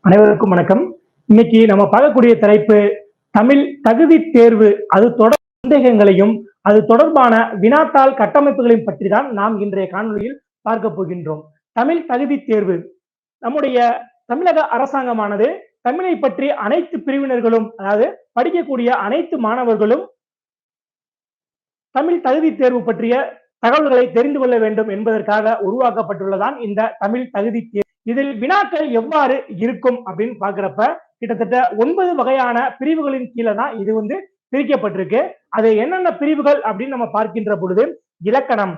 அனைவருக்கும் வணக்கம். இன்னைக்கு நம்ம பார்க்கக்கூடிய தலைப்பு தமிழ் தகுதி தேர்வு. அது தொடர் சந்தேகங்களையும் அது தொடர்பான வினாத்தாள் கட்டமைப்புகளையும் பற்றி தான் நாம் இன்றைய காணொளியில் பார்க்க போகின்றோம். தமிழ் தகுதி தேர்வு நம்முடைய தமிழக அரசாங்கமானது தமிழை பற்றி அனைத்து பிரிவினர்களும், அதாவது படிக்கக்கூடிய அனைத்து மாணவர்களும் தமிழ் தகுதி தேர்வு பற்றிய தகவல்களை தெரிந்து கொள்ள வேண்டும் என்பதற்காக உருவாக்கப்பட்டுள்ளதான் இந்த தமிழ் தகுதி தேர்வு. இதில் வினாக்கள் எவ்வாறு இருக்கும் அப்படின்னு பாக்குறப்ப கிட்டத்தட்ட 9 வகையான பிரிவுகளின் கீழே தான் இது பிரிக்கப்பட்டிருக்கு. அது என்னென்ன பிரிவுகள் அப்படின்னு நம்ம பார்க்கின்ற பொழுது, இலக்கணம்.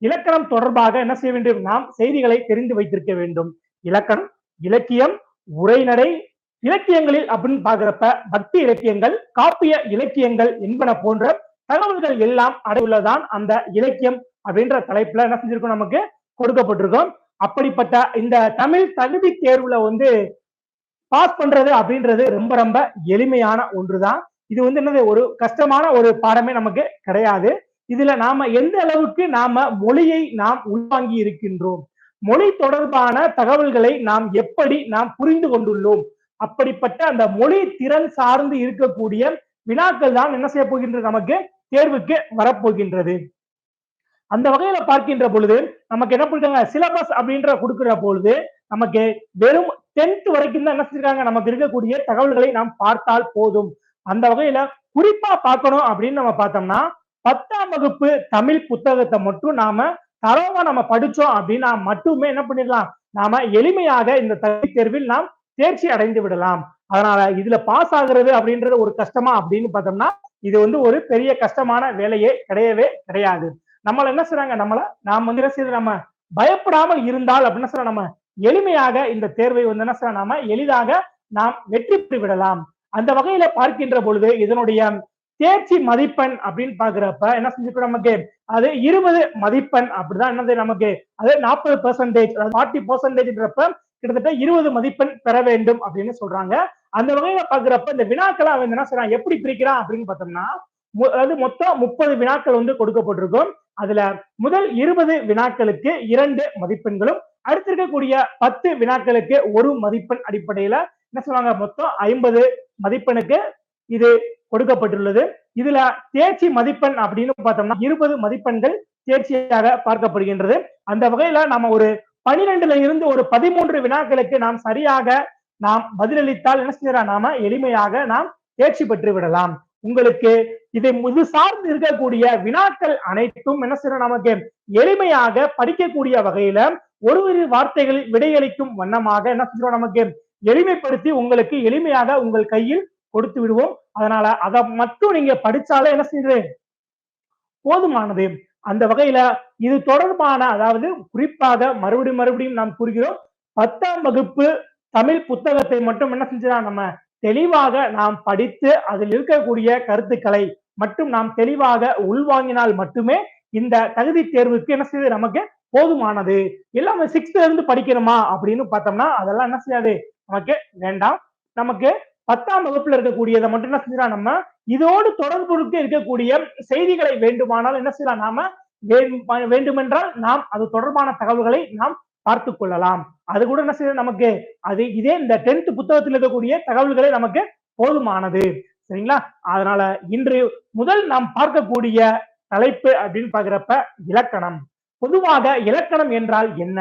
இலக்கணம் தொடர்பாக என்ன செய்ய வேண்டும்? நாம் செய்திகளை தெரிந்து வைத்திருக்க வேண்டும். இலக்கணம், இலக்கியம், உரைநடை, இலக்கியங்களில் அப்படின்னு பாக்குறப்ப பக்தி இலக்கியங்கள், காப்பிய இலக்கியங்கள் என்பன போன்ற தகவல்கள் எல்லாம் அடையுள்ளதான் அந்த இலக்கியம் அப்படின்ற தலைப்புல என்ன செஞ்சிருக்கோம், நமக்கு கொடுக்கப்பட்டிருக்கோம். அப்படிப்பட்ட இந்த தமிழ் தகுதி தேர்வுல பாஸ் பண்றது அப்படின்றது ரொம்ப ரொம்ப எளிமையான ஒன்றுதான். இது என்னது, ஒரு கஷ்டமான ஒரு பாடமே நமக்கு கிடையாது. இதுல நாம எந்த அளவுக்கு நாம மொழியை நாம் உள்வாங்கி இருக்கின்றோம், மொழி தொடர்பான தகவல்களை நாம் எப்படி நாம் புரிந்து கொண்டுள்ளோம், அப்படிப்பட்ட அந்த மொழி திறன் சார்ந்து இருக்கக்கூடிய வினாக்கள் தான் என்ன செய்ய போகின்றது, நமக்கு தேர்வுக்கு வரப்போகின்றது. அந்த வகையில பார்க்கின்ற பொழுது நமக்கு என்ன பண்ணிருக்காங்க, சிலபஸ் அப்படின்ற கொடுக்கிற பொழுது நமக்கு வெறும் 10th வரைக்கும் தான் என்ன செஞ்சிருக்காங்க, நமக்கு இருக்கக்கூடிய தகவல்களை நாம் பார்த்தால் போதும். அந்த வகையில குறிப்பா பார்க்கணும் அப்படின்னு நம்ம பார்த்தோம்னா 10ஆம் வகுப்பு தமிழ் புத்தகத்தை மட்டும் நாம தரவா நம்ம படிச்சோம் அப்படின்னா மட்டுமே என்ன பண்ணிடலாம், நாம எளிமையாக இந்த தகுதி தேர்வில் நாம் தேர்ச்சி அடைந்து விடலாம். அதனால இதுல பாஸ் ஆகுறது அப்படின்றது ஒரு கஷ்டமா அப்படின்னு பார்த்தோம்னா இது ஒரு பெரிய கஷ்டமான வேலையே கிடையவே கிடையாது. நம்மள என்ன செய்றாங்க, நாம் என்ன செய்யறது, நம்ம பயப்படாமல் இருந்தால் அப்படின்னு சொல்ல நம்ம எளிமையாக இந்த தேர்வை என்ன செய்யலாம், நாம எளிதாக நாம் வெற்றி பெற்று விடலாம். அந்த வகையில பார்க்கின்ற பொழுது இதனுடைய தேர்ச்சி மதிப்பெண் அப்படின்னு பாக்குறப்ப என்ன செஞ்சிருக்கோம், நமக்கு அது 20 மதிப்பெண் அப்படிதான் என்னது நமக்கு, அது 40%, 40%ன்றப்ப கிட்டத்தட்ட 20 மதிப்பெண் பெற வேண்டும் அப்படின்னு சொல்றாங்க. அந்த வகையில பாக்குறப்ப இந்த வினாக்களை அவன் என்ன செய்யறான், எப்படி பிரிக்கிறான் அப்படின்னு பார்த்தோம்னா, அதாவது மொத்தம் 30 வினாக்கள் கொடுக்கப்பட்டிருக்கும். அதுல முதல் 20 வினாக்களுக்கு 2 மதிப்பெண்களும், அடுத்திருக்கக்கூடிய 10 வினாக்களுக்கு 1 மதிப்பெண் அடிப்படையில என்ன சொல்லுவாங்க, மொத்தம் 50 மதிப்பெண்ணுக்கு இது கொடுக்கப்பட்டுள்ளது. இதுல தேர்ச்சி மதிப்பெண் அப்படின்னு பார்த்தோம்னா 20 மதிப்பெண்கள் தேர்ச்சியாக பார்க்கப்படுகின்றது. அந்த வகையில நம்ம ஒரு 12ல இருந்து ஒரு 13 வினாக்களுக்கு நாம் சரியாக நாம் பதிலளித்தால் என்ன செய்யலாம், நாம எளிமையாக நாம் தேர்ச்சி பெற்று விடலாம். உங்களுக்கு இது சார்ந்து இருக்கக்கூடிய வினாக்கள் அனைத்தும் என்ன செய்யணும், நமக்கு எளிமையாக படிக்கக்கூடிய வகையில ஒரு வார்த்தைகளில் விடையளிக்கும் வண்ணமாக என்ன செஞ்சோம், நமக்கு எளிமைப்படுத்தி உங்களுக்கு எளிமையாக உங்கள் கையில் கொடுத்து விடுவோம். அதனால அதை மட்டும் நீங்க படிச்சாலே என்ன செய்யுது, போதுமானது. அந்த வகையில இது தொடர்பான, அதாவது குறிப்பாக மறுபடியும் நாம் கூறுகிறோம், 10ஆம் வகுப்பு தமிழ் புத்தகத்தை மட்டும் என்ன செஞ்சலாம், நம்ம தெளிவாக நாம் படித்து அதில் இருக்கக்கூடிய கருத்துக்களை மட்டும் நாம் தெளிவாக உள்வாங்கினால் மட்டுமே இந்த தகுதி தேர்வுக்கு என்ன செய்யுது, நமக்கு போதுமானது. எல்லாமே 6th இருந்து படிக்கணுமா அப்படின்னு பார்த்தோம்னா அதெல்லாம் என்ன செய்யாது, நமக்கு வேண்டாம். நமக்கு 10ஆம் வகுப்புல இருக்கக்கூடியதை மட்டும் என்ன செஞ்சலாம், நம்ம இதோடு தொடர்புக்கு இருக்கக்கூடிய செய்திகளை வேண்டுமானால் என்ன செய்யலாம், நாம வேண்டுமென்றால் நாம் அது தொடர்பான தகவல்களை நாம் பார்த்து கொள்ளலாம். அது கூட என்ன செய்யுது, நமக்கு அது இதே இந்த 10th புத்தகத்தில் இருக்கக்கூடிய தகவல்களை நமக்கு போதுமானது. சரிங்களா? அதனால இன்று முதல் நாம் பார்க்கக்கூடிய தலைப்பு அப்படின்னு பாக்குறப்ப இலக்கணம். பொதுவாக இலக்கணம் என்றால் என்ன?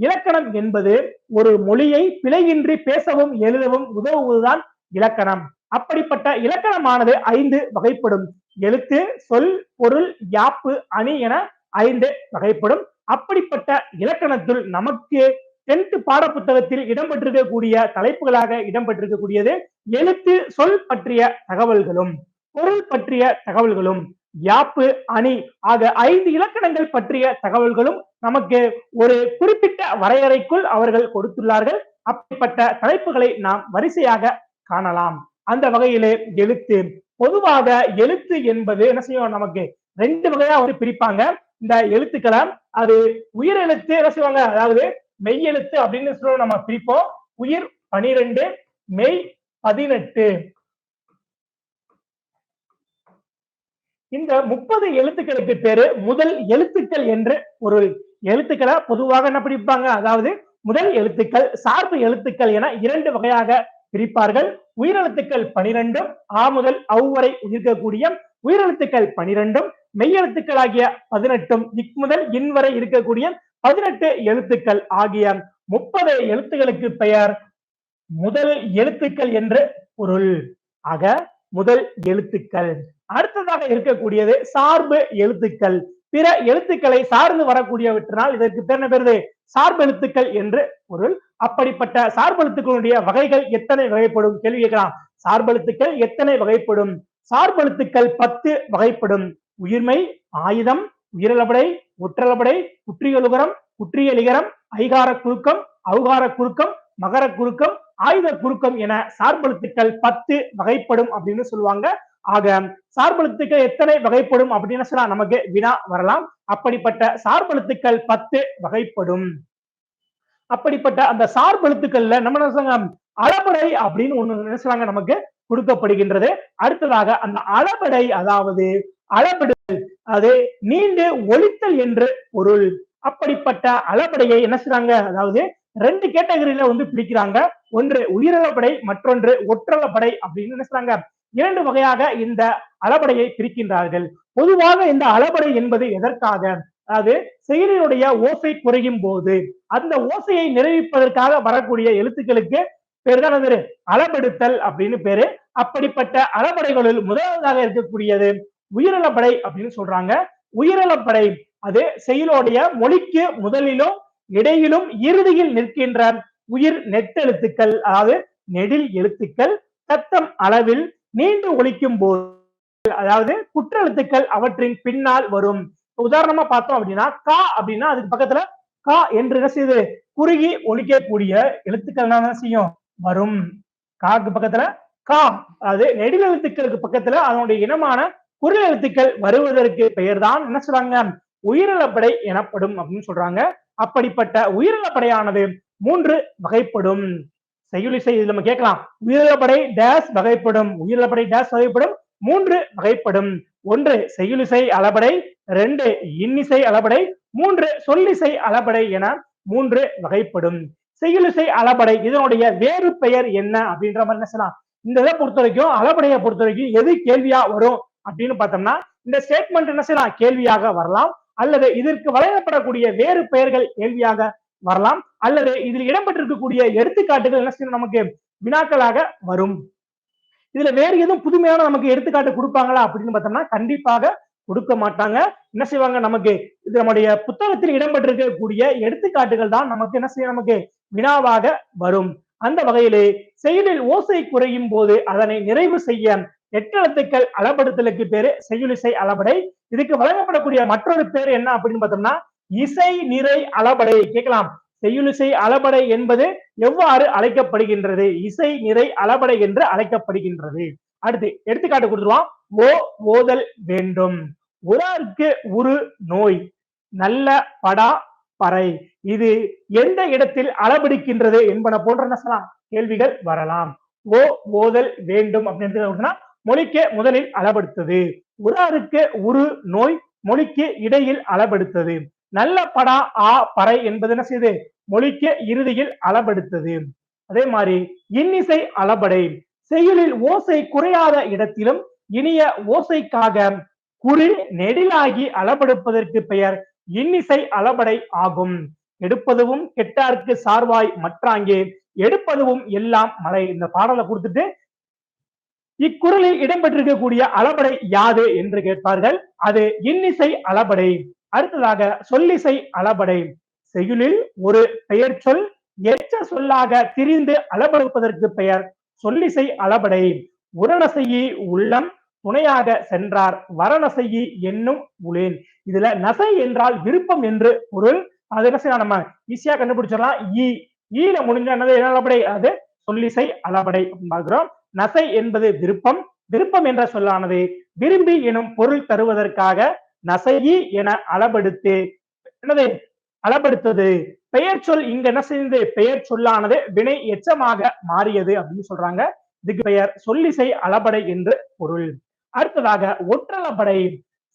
இலக்கணம் என்பது ஒரு மொழியை பிழையின்றி பேசவும் எழுதவும் உதவுவதுதான் இலக்கணம். அப்படிப்பட்ட இலக்கணமானது 5 வகைப்படும். எழுத்து, சொல், பொருள், யாப்பு, அணி என 5 வகைப்படும். அப்படிப்பட்ட இலக்கணத்தில் நமக்கு 10th பாட புத்தகத்தில் இடம்பெற்றிருக்கக்கூடிய தலைப்புகளாக இடம்பெற்றிருக்கக்கூடியது எழுத்து, சொல் பற்றிய தகவல்களும், பொருள் பற்றிய தகவல்களும், யாப்பு, அணி ஆக 5 இலக்கணங்கள் பற்றிய தகவல்களும் நமக்கு ஒரு குறிப்பிட்ட வரையறைக்குள் அவர்கள் கொடுத்துள்ளார்கள். அப்படிப்பட்ட தலைப்புகளை நாம் வரிசையாக காணலாம். அந்த வகையிலே எழுத்து. பொதுவாக எழுத்து என்பது என்ன செய்யும், நமக்கு 2 வகையா பிரிப்பாங்க இந்த எழுத்துக்களை. அது உயிர் எழுத்து என்ன செய்வாங்க, அதாவது மெய் எழுத்து அப்படின்னு சொல்லி நம்ம பிரிப்போம். உயிர் 12, மெய் 18. இந்த 30 எழுத்துக்களுக்கு பேரு முதல் எழுத்துக்கள் என்று பொருள். எழுத்துக்களை பொதுவாக என்ன பிரிப்பாங்க, அதாவது முதல் எழுத்துக்கள், சார்பு எழுத்துக்கள் என 2 வகையாக பிரிப்பார்கள். உயிரெழுத்துக்கள் 12 ஆ முதல் ஔ வரை இருக்கக்கூடிய உயிரெழுத்துக்கள் 12 மெய்யெழுத்துக்களாகிய 18 இக் முதல் இன் வரை இருக்கக்கூடிய 18 எழுத்துக்கள் ஆகிய 30 எழுத்துக்களுக்கு பெயர் முதல் எழுத்துக்கள் என்று பொருள். ஆக முதல் எழுத்துக்கள். அடுத்ததாக இருக்கக்கூடியது சார்பு எழுத்துக்கள். பிற எழுத்துக்களை சார்ந்து வரக்கூடியவற்றினால் இதற்கு பேர் என்ன பெறுது? சார்பு எழுத்துக்கள் என்று பொருள். அப்படிப்பட்ட சார்பெழுத்துக்களுடைய வகைகள் எத்தனை வகைப்படும்? கேள்வி கேட்கலாம். சார்பெழுத்துக்கள் எத்தனை வகைப்படும்? சார்பெழுத்துக்கள் 10 வகைப்படும். உயிர்மெய், ஆயுதம், உயிரலபடை, ஒற்றலபடை, குற்றியலுகரம், குற்றியலிகரம், ஐகார குறுக்கம், ஔகார குறுக்கம், மகர குறுக்கம், ஆயுத குறுக்கம் என சார்பெழுத்துக்கள் 10 வகைப்படும் அப்படின்னு சொல்லுவாங்க. ஆக சார்பெழுத்துக்கள் எத்தனை வகைப்படும் அப்படின்னு சொன்னா நமக்கு வினா வரலாம். அப்படிப்பட்ட சார்பெழுத்துக்கள் 10 வகைப்படும். அப்படிப்பட்ட அந்த சார்பெழுத்துக்கள்ல நம்ம என்ன சொல்றாங்க, அளபடை அப்படின்னு ஒண்ணு என்ன சொல்றாங்க நமக்கு கொடுக்கப்படுகின்றது. அடுத்ததாக அந்த அளபடை அதாவது அளபெடுதல் அது நீண்டு ஒலித்தல் என்று பொருள். அப்படிப்பட்ட அளபடையை என்ன செய்றாங்க, அதாவது 2 கேட்டகரியில பிரிக்கிறாங்க. ஒன்று உயிரளபடை, மற்றொன்று ஒற்றளபடை அப்படின்னு என்ன சொல்றாங்க, 2 வகையாக இந்த அளபடையை பிரிக்கின்றார்கள். பொதுவாக இந்த அளபடை என்பது எதற்காக, அதாவது செயலினுடைய ஓசை குறையும் போது அந்த ஓசையை நிறைவிப்பதற்காக வரக்கூடிய எழுத்துக்களுக்கு பேர் தான் அளபெடுத்தல் அப்படின்னு பேரு. அப்படிப்பட்ட அளபடைகளில் முதலாவதாக இருக்கக்கூடியது உயிரளபடை அப்படின்னு சொல்றாங்க. உயிரளபடை அது செயலுடைய மொழிக்கு முதலிலும் இடையிலும் இறுதியில் நிற்கின்ற உயிர் நெட்டெழுத்துக்கள், அதாவது நெடில் எழுத்துக்கள் சத்தம் அளவில் நீண்டு ஒலிக்கும் போது, அதாவது குற்றெழுத்துக்கள் அவற்றின் பின்னால் வரும். உதாரணமா பார்த்தோம் அப்படின்னா கா அப்படின்னா அதுக்கு பக்கத்துல கா என்று என்ன செய்யுது, குறுகி ஒலிக்கக்கூடிய எழுத்துக்கள் என்ன செய்யும் வரும். காக்கு பக்கத்துல கா, அதாவது நெடில் எழுத்துக்களுக்கு பக்கத்துல அதனுடைய இனமான குரல் எழுத்துக்கள் வருவதற்கு பெயர் தான் என்ன சொல்றாங்க, உயிரிழப்படை எனப்படும் அப்படின்னு சொல்றாங்க. அப்படிப்பட்ட உயிரிழப்படையானது 3 வகைப்படும். செய்யுளிசை இதுல நம்ம கேட்கலாம். உயிரிழப்படை டேஸ் வகைப்படும், உயிரிழப்படை டேஸ் வகைப்படும், 3 வகைப்படும். 1 செய்யுளிசை அளபடை, 2 இன்னிசை அளபடை, 3 சொல்லிசை அளபடை என 3 வகைப்படும். செய்யுளிசை அளபடை இதனுடைய வேறு பெயர் என்ன அப்படின்ற மாதிரி என்ன செய்யலாம். இந்த இதை பொறுத்த வரைக்கும் அளபடையை பொறுத்த வரைக்கும் எது கேள்வியா வரும் அப்படின்னு பார்த்தோம்னா இந்த ஸ்டேட்மெண்ட் என்ன செய்யலாம் கேள்வியாக வரலாம், அல்லது இதற்கு வழங்கப்படக்கூடிய வேறு பெயர்கள் கேள்வியாக வரலாம், அல்லது இதில் இடம்பெற்றிருக்கக்கூடிய எடுத்துக்காட்டுகள் என்ன செய்யணும் நமக்கு வினாக்களாக வரும். இதுல வேறு எதுவும் புதுமையான நமக்கு எடுத்துக்காட்டு கொடுப்பாங்களா அப்படின்னு பார்த்தோம்னா கண்டிப்பாக கொடுக்க மாட்டாங்க. என்ன செய்வாங்க, நமக்கு இது நம்முடைய புத்தகத்தில் இடம்பெற்றிருக்கக்கூடிய எடுத்துக்காட்டுகள் தான் நமக்கு என்ன செய்ய நமக்கு வினாவாக வரும். அந்த வகையிலே செயலில் ஓசை குறையும் போது அதனை நிறைவு செய்ய எட்டெழுத்துக்கள் அளபடுத்தலுக்கு பேரு செய்யுளிசை அளபடை. இதுக்கு வழங்கப்படக்கூடிய மற்றொரு பேர் என்ன அப்படின்னு பார்த்தோம்னா இசை நிறை அளபடை. கேட்கலாம், செய்யுளிசை அளபடை என்பது எவ்வாறு அழைக்கப்படுகின்றது? இசை நிறை அளபடை என்று அழைக்கப்படுகின்றது. அடுத்து எடுத்துக்காட்டு கொடுத்துருவான். ஓ ஓதல் வேண்டும், உராருக்கு உரு நோய், நல்ல படா பறை, இது எந்த இடத்தில் அளபடிக்கின்றது என்பன போன்ற கேள்விகள் வரலாம். ஓ ஓதல் வேண்டும் அப்படின்னு மொழிக்கு முதலில் அளபடுத்தது, உராருக்கு உரு நோய் மொழிக்கு இடையில் அளபடுத்தது, நல்ல படா ஆ பறை என்பது என்ன செய்யுது மொழிக்கு இறுதியில் அளபடுத்தது. அதே மாதிரி இன்னிசை அளபடை செய்யுளில் ஓசை குறையாத இடத்திலும் இனிய ஓசைக்காக குறி நெடிலாகி அளபெடுப்பதற்கு பெயர் இன்னிசை அளபடை ஆகும். எடுப்பதுவும் கெட்டார்க்கு சார்வாய் மற்றாங்கே எடுப்பதுவும் எல்லாம் மலை. இந்த பாடலை கொடுத்துட்டு இக்குறளில் இடம்பெற்றிருக்கக்கூடிய அளபடை யாது என்று கேட்பார்கள். அது இன்னிசை அளபடை. அடுத்ததாக சொல்லிசை அளபடை. செய்யுளில் ஒரு பெயர் சொல் எச்ச சொல்லாக திரிந்து அளபெடுப்பதற்கு பெயர் சொல்லிசை அளபடை. உரநசையி உள்ளம் துணையாக சென்றார் வரணசையி என்னும் உளேன். இதுல நசை என்றால் விருப்பம் என்று பொருள். அது என்ன செய்யலாம், நம்ம ஈஸியா கண்டுபிடிச்சிடலாம். ஈல முடிஞ்ச என்ன அளபடை, அது சொல்லிசை அளபடை பார்க்கிறோம். நசை என்பது விருப்பம், விருப்பம் என்ற சொல்லானது விரும்பி எனும் பொருள் தருவதற்காக நசையி என அளபெடுத்து என்னது அளபெடுத்தது. பெயர் சொல் இங்க என்ன செய்து பெயர் சொல்லானது வினை எச்சமாக மாறியது அப்படின்னு சொல்றாங்க. இதுக்கு பெயர் சொல்லிசை அளபடை என்று பொருள். அடுத்ததாக ஒற்றளபடை.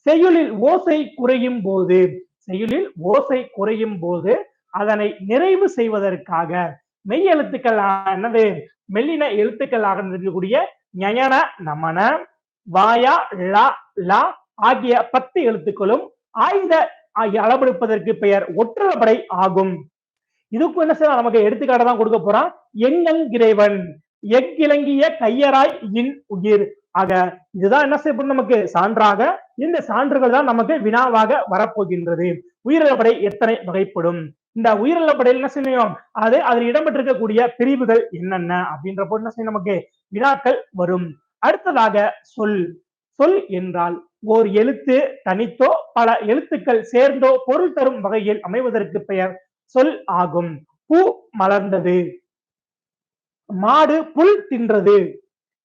செய்யுளில் ஓசை குறையும் போது, செய்யுளில் ஓசை குறையும் போது அதனை நிறைவு செய்வதற்காக மெய் எழுத்துக்கள் என்னது மெல்லின எழுத்துக்களாக இருக்கக்கூடிய ஞயன நமன வாயா லா லா ஆகிய 10 எழுத்துக்களும் ஆயுத அளவெடுப்பதற்கு பெயர் ஒற்றளபடை ஆகும். இதுக்கு என்ன செய்யலாம் நமக்கு எடுத்துக்காட்டு தான் கொடுக்க போறான். எங்கிறைவன் எக்கிலங்கிய கையராய் இன் உயிர். ஆக இதுதான் என்ன செய்யப்படும் நமக்கு சான்றாக. இந்த சான்றுகள் தான் நமக்கு வினாவாக வரப்போகின்றது. உயிரிழப்படை எத்தனை வகைப்படும்? இந்த உயிரிழப்படையில் என்ன செய்யும் அது அதில் இடம்பெற்றிருக்கக்கூடிய பிரிவுகள் என்னென்ன அப்படின்றப்போ என்ன செய்யும் நமக்கு வினாக்கள் வரும். அடுத்ததாக சொல். சொல் என்றால் ஓர் எழுத்து தனித்தோ பல எழுத்துக்கள் சேர்ந்தோ பொருள் தரும் வகையில் அமைவதற்கு பெயர் சொல் ஆகும். பூ மலர்ந்தது, மாடு புல் தின்றது,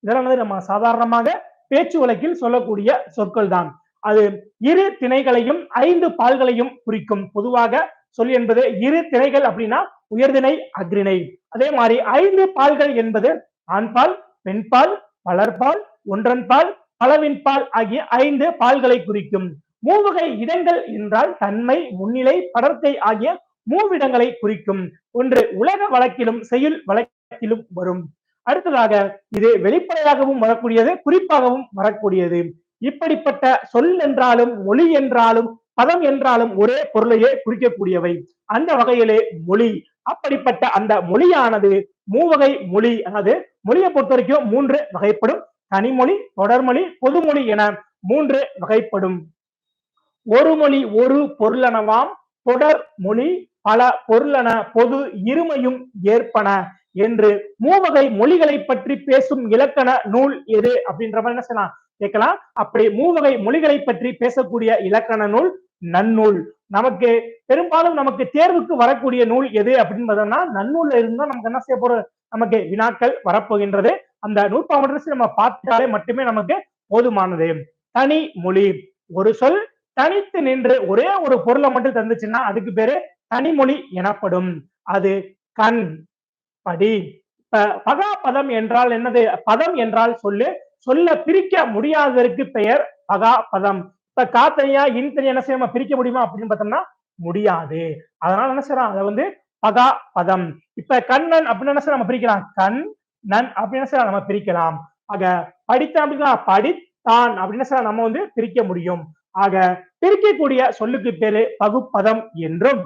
இதெல்லாம் நம்ம சாதாரணமாக பேச்சு வழக்கில் சொல்லக்கூடிய சொற்கள் தான். அது இரு திணைகளையும் 5 பால்களையும் குறிக்கும். பொதுவாக சொல் என்பது இரு திணைகள் அப்படின்னா உயர்திணை அக்ரிணை. அதே மாதிரி 5 பால்கள் என்பது ஆண்பால் பெண்பால் பலர்பால் ஒன்றன்பால் பலவின்பால் ஆகிய 5 பால்களை குறிக்கும். மூவகை இடங்கள் என்றால் தன்மை முன்னிலை படர்க்கை ஆகிய மூவிடங்களை குறிக்கும். ஒன்று உலக வழக்கிலும் செய்யுள் வழக்கிலும் வரும். அடுத்ததாக இது வெளிப்படையாகவும் வரக்கூடியது குறிப்பாகவும் வரக்கூடியது. இப்படிப்பட்ட சொல் என்றாலும் மொழி என்றாலும் பதம் என்றாலும் ஒரே பொருளையே குறிக்கக்கூடியவை. அந்த வகையிலே மொழி. அப்படிப்பட்ட அந்த மொழியானது மூவகை மொழி. அதாவது மொழியை பொறுத்த வரைக்கும் 3 வகைப்படும். தனிமொழி, தொடர்மொழி, பொதுமொழி என 3 வகைப்படும். ஒரு மொழி ஒரு பொருளனவாம், தொடர் மொழி பல பொருளன, பொது இருமையும் ஏற்பன என்று மூவகை மொழிகளை பற்றி பேசும் இலக்கண நூல் எது அப்படின்ற மாதிரி என்ன செய்யலாம் கேட்கலாம். அப்படி மூவகை மொழிகளை பற்றி பேசக்கூடிய இலக்கண நூல் நன்னூல். நமக்கு பெரும்பாலும் நமக்கு தேர்வுக்கு வரக்கூடிய நூல் எது அப்படின்னு பார்த்தோம்னா நன்னூல்ல இருந்தா நமக்கு என்ன செய்ய போற நமக்கு வினாக்கள் வரப்போகின்றது. அந்த நூற்பாமற்ற நம்ம பார்த்தாலே மட்டுமே நமக்கு போதுமானது. தனி மொழி. ஒரு சொல் தனித்து நின்று ஒரே ஒரு பொருளை மட்டும் தந்துச்சுன்னா அதுக்கு பேரு தனிமொழி எனப்படும். அது கண் படி. பகாபதம் என்றால் என்னது? பதம் என்றால் சொல்லு. சொல்ல பிரிக்க முடியாததற்கு பெயர் பகாபதம். இப்ப காத்தனியா இன்தனியா என்ன செய்ய பிரிக்க முடியுமா அப்படின்னு பார்த்தோம்னா முடியாது. அதனால என்ன செய்யறோம் அதை வந்து பகாபதம். இப்ப கண்ணன் அப்படின்னு என்ன செய்ய நம்ம பிரிக்கலாம் கண் நன் அப்படின்னு செய்ய நம்ம பிரிக்கலாம். ஆக படித்தான் அப்படின்னா படித்தான் அப்படின்னு சொல்ல நம்ம வந்து பிரிக்க முடியும். ஆக பிரிக்கக்கூடிய சொல்லுக்கு பேரு பகுப்பதம் என்றும்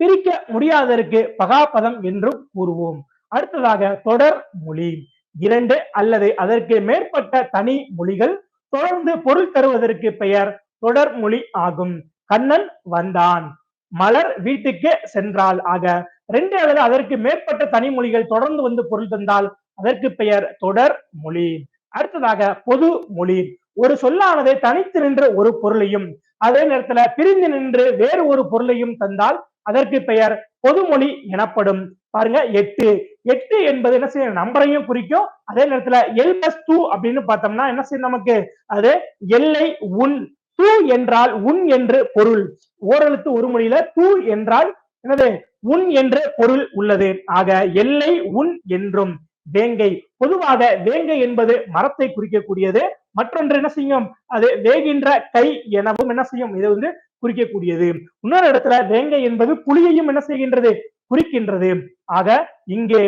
பிரிக்க முடியாததற்கு பகாபதம் என்றும் கூறுவோம். அடுத்ததாக தொடர் மொழி. 2 அல்லது அதற்கு மேற்பட்ட தனி மொழிகள் தொடர்ந்து பொருள் தருவதற்கு பெயர் தொடர் மொழி ஆகும். கண்ணன் வந்தான், மலர் வீட்டுக்கு சென்றாள். ஆக 2 அல்லது அதற்கு மேற்பட்ட தனி மொழிகள் தொடர்ந்து வந்து பொருள் தந்தால் அதற்கு பெயர் தொடர் மொழி. அடுத்ததாக பொது மொழி. ஒரு சொல்லானது தனித்து நின்று ஒரு பொருளையும் அதே நேரத்துல பிரிந்து நின்று வேறு ஒரு பொருளையும் தந்தால் அதற்கு பெயர் பொதுமொழி எனப்படும். பாருங்க 8. 8 என்பது என்ன செய்யும் நம்பரையும் குறிக்கும். அதே நேரத்துல L+2 அப்படின்னு பார்த்தோம்னா என்ன செய்யும் நமக்கு அது எல்லை உன். தூ என்றால் உன் என்று பொருள். ஓரெழுத்து ஒரு மொழியில தூ என்றால் என்னது உன் என்ற பொருள் உள்ளது. ஆக எல்லை உன் என்றும். வேங்கை. பொதுவாக வேங்கை என்பது மரத்தை குறிக்கக்கூடியது. மற்றொன்று என்ன செய்யும் அது வேகின்ற கை எனவும் என்ன செய்யும் இது வந்து குறிக்கக்கூடியது. இன்னொரு இடத்துல வேங்கை என்பது புலியையும் என்ன செய்கின்றது குறிக்கின்றது. ஆக இங்கே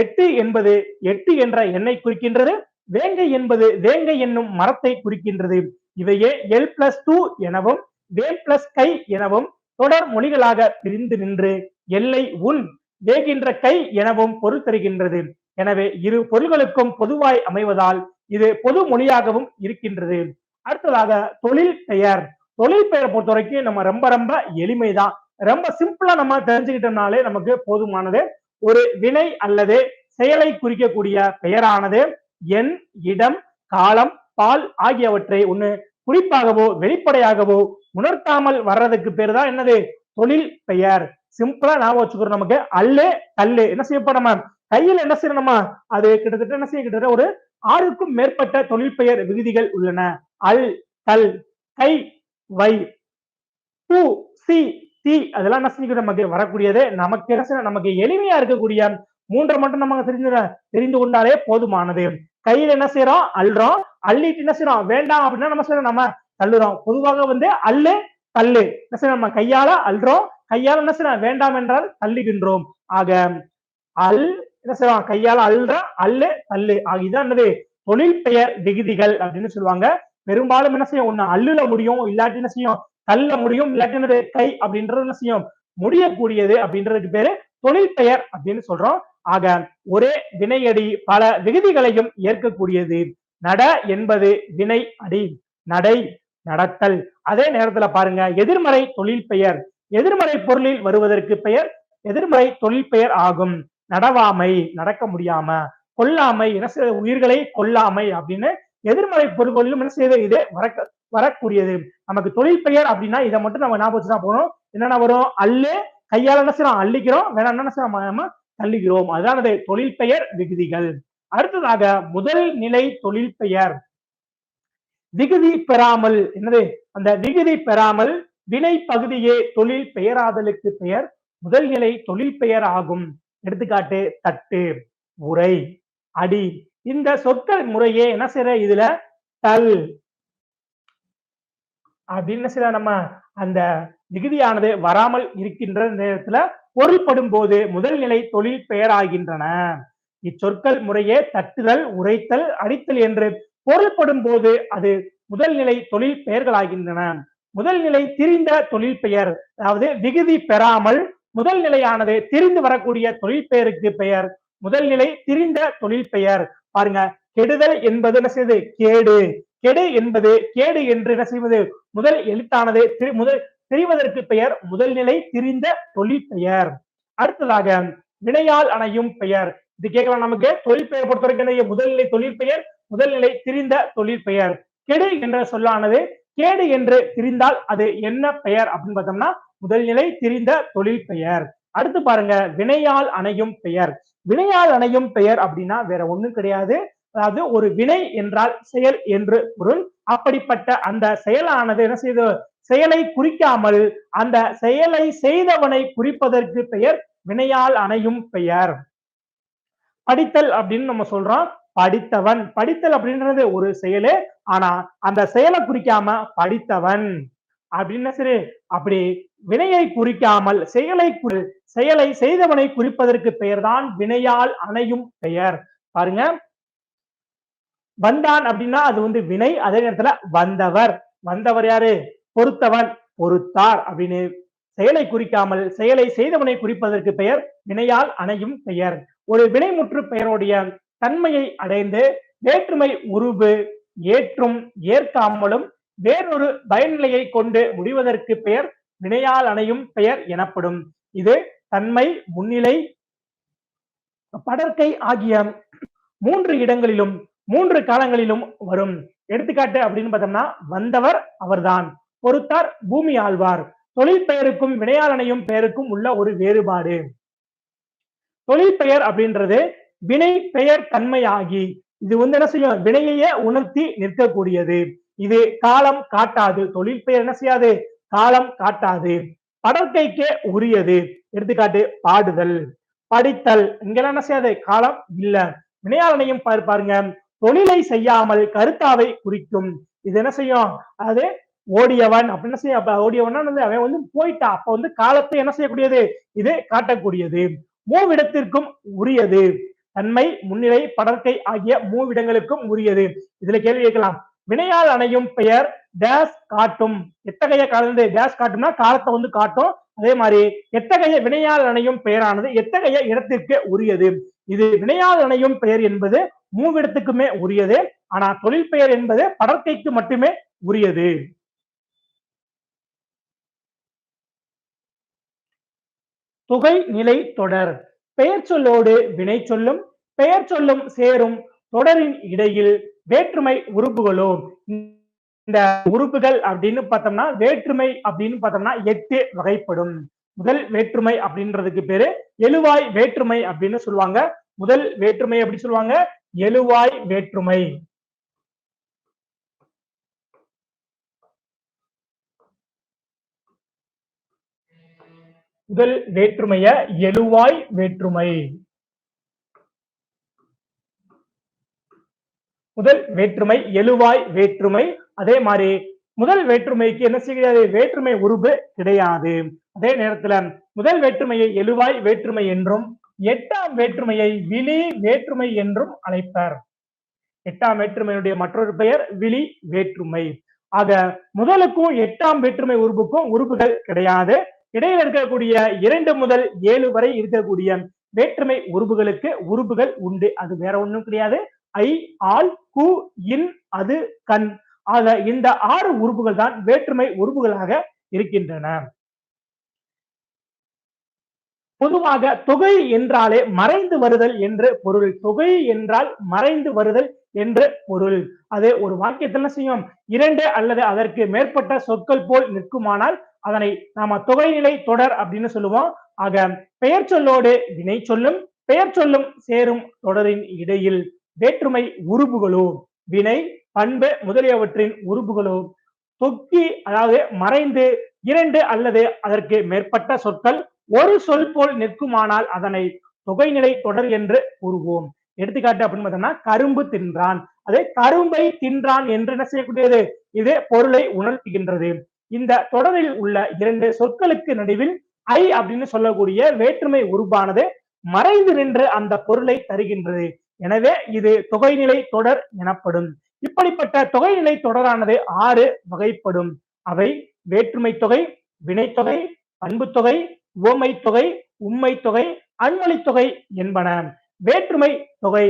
8 என்பது 8 என்ற எண்ணை குறிக்கின்றது. வேங்கை என்பது வேங்கை என்னும் மரத்தை குறிக்கின்றது. இவையே L+2 எனவும் வேல் பிளஸ் கை எனவும் தொடர் மொழிகளாக பிரிந்து நின்று எல்லை உன் வேகின்ற கை எனவும் பொருள் தருகின்றது. எனவே இரு பொருள்களுக்கும் பொதுவாய் அமைவதால் இது பொது மொழியாகவும் இருக்கின்றது. அடுத்ததாக தொழில் பெயர். தொழில் பெயரை பொறுத்த வரைக்கும் நம்ம ரொம்ப ரொம்ப எளிமைதான். ரொம்ப சிம்பிளா நம்ம தெரிஞ்சுக்கிட்டோம்னாலே நமக்கு போதுமானது. ஒரு வினை அல்லது செயலை குறிக்கக்கூடிய பெயரானது எண், இடம், காலம், பால் ஆகியவற்றை ஒண்ணு குறிப்பாகவோ வெளிப்படையாகவோ உணர்த்தாமல் வர்றதுக்கு பேர் தான் என்னது தொழில் பெயர். சிம்பிளா ஞாபகம் வச்சுக்கிறோம். நமக்கு அல்லு கல்லு என்ன செய்யப்படும் கையில் என்ன செய்யணுமா அது கிட்டத்தட்ட என்ன செய்ய கிட்டத்தட்ட ஒரு 6க்கும் மேற்பட்ட தொழில் பெயர் விகுதிகள் உள்ளன. அல், கல், கை, வை, பூ, சி, தி அதெல்லாம் என்ன செஞ்சுக்கிற நமக்கு வரக்கூடியது. நமக்கு என்ன நமக்கு எளிமையா இருக்கக்கூடிய 3 மட்டும் நம்ம தெரிந்து கொண்டாலே போதுமானது. கையில என்ன செய்யறோம் அல்றோம், அள்ளிட்டு என்ன செய்யறோம் வேண்டாம் அப்படின்னா நம்ம செய்யறோம் நம்ம தள்ளுறோம். பொதுவாக வந்து அல்லு கல்லு என்ன செய்யறோம் நம்ம கையால அல்றோம், கையால் என்ன செய்யலாம், வேண்டாம் என்றால் தள்ளுகின்றோம். ஆக அல் என்ன செய்வாங்க, கையால அல்றா அல்லு தள்ளு இதுதான் என்னது தொழில் பெயர் விகுதிகள் அப்படின்னு சொல்லுவாங்க. பெரும்பாலும் என்ன செய்யும், ஒண்ணு அல்லுல முடியும், இல்லாட்டி என்ன செய்யும் தள்ள முடியும், இல்லாட்டி என்னது கை அப்படின்றது என்ன செய்யும் முடியக்கூடியது அப்படின்றதுக்கு பேரு தொழில் பெயர் அப்படின்னு சொல்றோம். ஆக ஒரே வினையடி பல விகுதிகளையும் ஏற்கக்கூடியது. நட என்பது வினை அடி, நடை நடத்தல். அதே நேரத்துல பாருங்க எதிர்மறை தொழில் பெயர் எதிர்மறை பொருளில் வருவதற்கு பெயர் எதிர்மறை தொழில் பெயர் ஆகும். நடவாமை நடக்க முடியாம, கொல்லாமை என்ன செய்ய உயிர்களை கொல்லாமை அப்படின்னு எதிர்மறை பொருள்களிலும் என்ன செய்யுது இது வரக்கூடியது. நமக்கு தொழில் பெயர் அப்படின்னா இதை மட்டும் நம்ம ஞாபகம் வச்சுதான் போறோம். என்னென்ன வரும், அல்லு கையால என்ன செய்யறோம் அள்ளிக்கிறோம், வேணா என்ன செய்யறோம் தள்ளுகிறோம். அதானது தொழில் பெயர் விகுதிகள். அடுத்ததாக முதல் நிலை தொழில் பெயர் விகுதி பெறாமல் என்னது, அந்த விகுதி பெறாமல் வினை பகுதியே தொழில் பெயராதலுக்கு பெயர் முதல் நிலை தொழில் பெயர் ஆகும். எடுத்துக்காட்டு தட்டு, உரை, அடி. இந்த சொற்கள் முறையே என்ன செய்யற இதுல தல் அப்படின்னு சில நம்ம அந்த விகுதியானது வராமல் இருக்கின்ற நேரத்துல பொருள்படும் போது முதல் நிலை தொழில் பெயர் ஆகின்றன. இச்சொற்கள் முறையே தட்டுதல், உரைத்தல், அடித்தல் என்று பொருள்படும் போது அது முதல் நிலை தொழில் பெயர்கள் ஆகின்றன. முதல் நிலை திரிந்த தொழில் பெயர், அதாவது விகுதி பெறாமல் முதல் நிலையானது திரிந்து வரக்கூடிய தொழில் பெயருக்கு பெயர் முதல் நிலை திரிந்த தொழில் பெயர். பாருங்க, கெடுதல் என்பது என்ன செய்வது கேடு, கெடு என்பது கேடு என்று என்ன செய்வது முதல் எழுத்தானது முதல் தெரிவதற்கு பெயர் முதல் நிலை திரிந்த தொழில் பெயர். அடுத்ததாக வினையால் அணையும் பெயர். இது கேட்கலாம் நமக்கு, தொழில் பெயர் பொறுத்தவரைக்கும் முதல் நிலை தொழில் பெயர் முதல் நிலை திரிந்த தொழில் பெயர். கெடு என்ற சொல்லானது கேடு என்று திரிந்தால் அது என்ன பெயர் அப்படின்னு பார்த்தோம்னா முதல் நிலை திரிந்த தொழில் பெயர். அடுத்து பாருங்க வினையால் அணையும் பெயர். வினையால் அணையும் பெயர் அப்படின்னா வேற ஒண்ணும் கிடையாது, அதாவது ஒரு வினை என்றால் செயல் என்று பொருள். அப்படிப்பட்ட அந்த செயலானது என்ன செய்து செயலை குறிக்காமல் அந்த செயலை செய்தவனை குறிப்பதற்கு பெயர் வினையால் அணையும் பெயர். படித்தல் அப்படின்னு நம்ம சொல்றோம், படித்தவன். படித்தல் அப்படின்றது ஒரு செயலு, ஆனா அந்த செயலை குறிக்காம படித்தவன் அப்படின்னு சரி, அப்படி வினையை குறிக்காமல் செயலை செய்தவனை குறிப்பதற்கு பெயர் தான் வினையால் அணையும் பெயர். பாருங்க, வந்தான் அப்படின்னா அது வந்து வினை, அதே நேரத்துல வந்தவர், வந்தவர் யாரு பொறுத்தவன், பொறுத்தார் அப்படின்னு செயலை குறிக்காமல் செயலை செய்தவனை குறிப்பதற்கு பெயர் வினையால் அணையும் பெயர். ஒரு வினைமுற்று பெயருடைய தன்மையை அடைந்து வேற்றுமை உருபு ஏற்றும் ஏற்காமலும் வேறொரு பயன்நிலையை கொண்டு முடிவதற்கு பெயர் வினையால் அணையும் பெயர் எனப்படும். இது தன்மை, முன்னிலை, படர்க்கை ஆகிய 3 இடங்களிலும் 3 காலங்களிலும் வரும். எடுத்துக்காட்டு அப்படின்னு பார்த்தோம்னா வந்தவர் அவர்தான், பொறுத்தார் பூமி ஆழ்வார். தொழில் பெயருக்கும் வினையால் அணையும் பெயருக்கும் உள்ள ஒரு வேறுபாடு. தொழில் பெயர் அப்படின்றது வினை பெயர் தன்மையாகி இது வந்து என்ன செய்யும் வினையையே உணர்த்தி நிற்கக்கூடியது. இது காலம் காட்டாது. தொழில் பெயர் என்ன செய்யாது காலம் காட்டாது. படற்கைக்கே உரியது. எடுத்துக்காட்டு பாடுதல், படித்தல். இங்கெல்லாம் என்ன செய்யாது காலம் இல்ல. வினையாளனையும் பாருங்க, தொழிலை செய்யாமல் கருத்தாவை குறிக்கும். இது என்ன செய்யும், அது ஓடியவன் அப்படின்னு செய்ய, ஓடியவன் அவன் வந்து போயிட்டான், அப்ப வந்து காலத்தை என்ன செய்யக்கூடியது இது காட்டக்கூடியது. மூவிடத்திற்கும் உரியது. தன்மை, முன்னிலை, படற்கை ஆகிய மூவிடங்களுக்கும் உரியது. இதுல கேள்வி கேட்கலாம், வினையால் அணையும் பெயர் டேஸ் காட்டும். எத்தகைய காலம் டேஸ் காட்டும்னா காலத்தை வந்து காட்டும். அதே மாதிரி எத்தகைய வினையால் அணையும் பெயரானது எத்தகைய இடத்திற்கு உரியது. இது வினையால் அணையும் பெயர் என்பது மூவிடத்துக்குமே உரியது. ஆனா தொழில் பெயர் என்பது படற்கைக்கு மட்டுமே உரியது. தொகை நிலை தொடர். பெயர் சொல்லோடு வினை சொல்லும் பெயர் சொல்லும் சேரும் தொடரின் இடையில் வேற்றுமை உறுப்புகளோ. இந்த உறுப்புகள் அப்படின்னு பார்த்தோம்னா வேற்றுமை அப்படின்னு பார்த்தோம்னா 8 வகைப்படும். முதல் வேற்றுமை அப்படின்றதுக்கு பேரு எழுவாய் வேற்றுமை அப்படின்னு சொல்லுவாங்க. முதல் வேற்றுமை அப்படி சொல்லுவாங்க எழுவாய் வேற்றுமை. முதல் வேற்றுமைய எழுவாய் வேற்றுமை. முதல் வேற்றுமை எழுவாய் வேற்றுமை. அதே மாதிரி முதல் வேற்றுமைக்கு என்ன செய்யாது வேற்றுமை உருபு கிடையாது. அதே நேரத்துல முதல் வேற்றுமையை எழுவாய் வேற்றுமை என்றும், 8ஆம் வேற்றுமையை விழி வேற்றுமை என்றும் அழைப்பர். 8ஆம் வேற்றுமையுடைய மற்றொரு பெயர் விழி வேற்றுமை. ஆக முதலுக்கும் 8ஆம் வேற்றுமை உறுப்புக்கும் உறுப்புகள் கிடையாது. இடையில இருக்கக்கூடிய 2 முதல் 7 வரை இருக்கக்கூடிய வேற்றுமை உறுப்புகளுக்கு உறுப்புகள் உண்டு. அது வேற ஒண்ணும் கிடையாது. ஐ, ஆல், கு, இன், அது, கண். ஆக இந்த 6 உறுப்புகள் தான் வேற்றுமை உறுப்புகளாக இருக்கின்றன. பொதுவாக தொகை என்றாலே மறைந்து வருதல் என்று பொருள். தொகை என்றால் மறைந்து வருதல் என்று பொருள். அது ஒரு வாக்கியத்தில் என்ன செய்யும்? 2 அல்லது அதற்கு மேற்பட்ட சொற்கள் போல் நிற்குமானால் அதனை நாம தொகைநிலை தொடர் அப்படின்னு சொல்லுவோம். ஆக பெயர் சொல்லோடு வினை சொல்லும், பெயர் சொல்லும் சேரும் தொடரின் இடையில் வேற்றுமை உறுப்புகளோ, வினை, பண்பு முதலியவற்றின் உறுப்புகளோ தொக்கி அதாவது மறைந்து 2 அல்லது அதற்கு மேற்பட்ட சொற்கள் ஒரு சொல் போல் நிற்குமானால் அதனை தொகைநிலை தொடர் என்று கூறுவோம். எடுத்துக்காட்டு அப்படின்னு பார்த்தோம்னா கரும்பு தின்றான். அது கரும்பை தின்றான் என்று என்ன செய்யக்கூடியது? இது பொருளை உணர்த்துகின்றது. இந்த தொடரில் உள்ள 2 சொற்களுக்கு நடுவில் ஐ அப்படின்னு சொல்லக்கூடிய வேற்றுமை உருவானது மறைந்து நின்று அந்த பொருளை தருகின்றது. எனவே இது தொகைநிலை தொடர் எனப்படும். இப்படிப்பட்ட தொகைநிலை தொடரானது 6 வகைப்படும். அவை வேற்றுமை தொகை, வினைத்தொகை, பண்புத்தொகை, உவமை தொகை, உம்மை தொகை, அன்மொழி தொகை என்பன. வேற்றுமை தொகை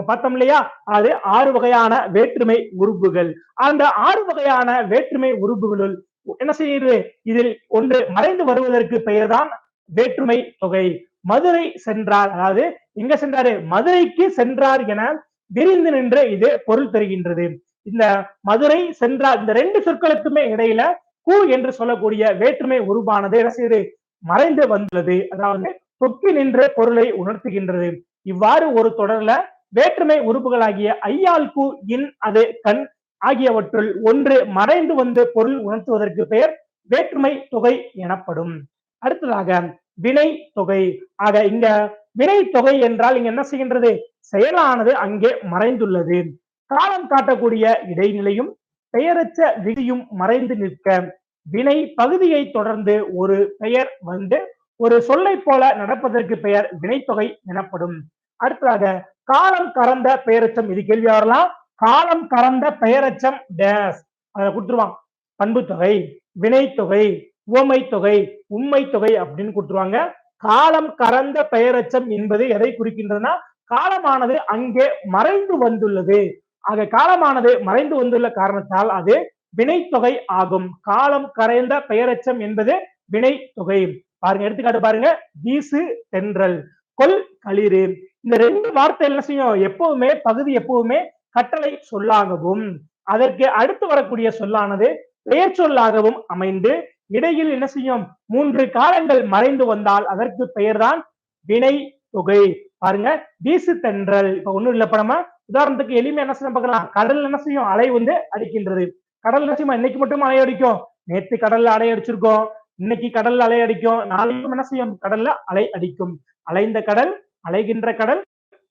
பார்த்தோம் இல்லையா? அது 6 வகையான வேற்றுமை உறுப்புகள். அந்த 6 வகையான வேற்றுமை உறுப்புகளுள் என்ன செய்யுது? இதில் ஒன்று மறைந்து வருவதற்கு பெயர்தான் வேற்றுமை தொகை. மதுரை சென்றார், அதாவது எங்க சென்றாரு? மதுரைக்கு சென்றார் என விரிந்து நின்று இது பொருள் தருகின்றது. இந்த மதுரை சென்றார் இந்த 2 சொற்களுக்குமே இடையில கு என்று சொல்லக்கூடிய வேற்றுமை உருவானது என்ன செய்யுது? மறைந்து வந்துள்ளது. அதாவது தொக்கி நின்ற பொருளை உணர்த்துகின்றது. இவ்வாறு ஒரு தொடர்ல வேற்றுமை உறுப்புகளாகிய ஐயால், கு, இன், அது, கண் ஆகியவற்றுள் ஒன்று மறைந்து வந்து பொருள் உணர்த்துவதற்கு பெயர் வேற்றுமை தொகை எனப்படும். அடுத்ததாக வினை தொகை. ஆக இங்க வினை தொகை என்றால் இங்க என்ன செய்கின்றது? செயலானது அங்கே மறைந்துள்ளது. காலம் காட்டக்கூடிய இடைநிலையும் பெயரச்ச விதியும் மறைந்து நிற்க வினை பகுதியை தொடர்ந்து ஒரு பெயர் வந்து ஒரு சொல்லை போல நடப்பதற்கு பெயர் வினைத்தொகை எனப்படும். அடுத்ததாக காலம் கறந்த பெயரச்சம். இது கேள்வி வரலாம். காலம் கறந்த பெயரச்சம் டேஸ் அதை கொடுத்துருவான். பண்பு தொகை, வினைத்தொகை, உவமை தொகை, உண்மை தொகை அப்படின்னு கொடுத்துருவாங்க. காலம் கறந்த பெயரச்சம் என்பது எதை குறிக்கின்றதுன்னா காலமானது அங்கே மறைந்து வந்துள்ளது. ஆக காலமானது மறைந்து வந்துள்ள காரணத்தால் அது வினைத்தொகை ஆகும். காலம் கரைந்த பெயரச்சம் என்பது வினை தொகை. பாருங்க, எடுத்துக்காட்டு பாருங்க. வீசு தென்றல், கொல் களிறு. இந்த 2 வார்த்தை என்ன செய்யும்? எப்பவுமே பகுதி எப்பவுமே கட்டளை சொல்லாகவும் அதற்கு அடுத்து வரக்கூடிய சொல்லானது பெயர் சொல்லாகவும் அமைந்து இடையில் என்ன செய்யும்? 3 காலங்கள் மறைந்து வந்தால் அதற்கு பெயர்தான் வினை தொகை. பாருங்க, வீசு தென்றல். இப்ப ஒண்ணும் இல்ல, இப்ப நம்ம உதாரணத்துக்கு எளிமையா என்ன செய்ய பார்க்கலாம். கடல் என்ன செய்யும்? அலை வந்து அடிக்கின்றது. கடல் என்ன செய்யுமா? இன்னைக்கு மட்டும் அலை அடிக்கும். நேற்று கடல்ல அலை அடிச்சிருக்கோம், இன்னைக்கு கடல்ல அலை அடிக்கும், நாளைக்கும் என்ன செய்யும்? கடல்ல அலை அடிக்கும். அலைந்த கடல், அலைகின்ற கடல்,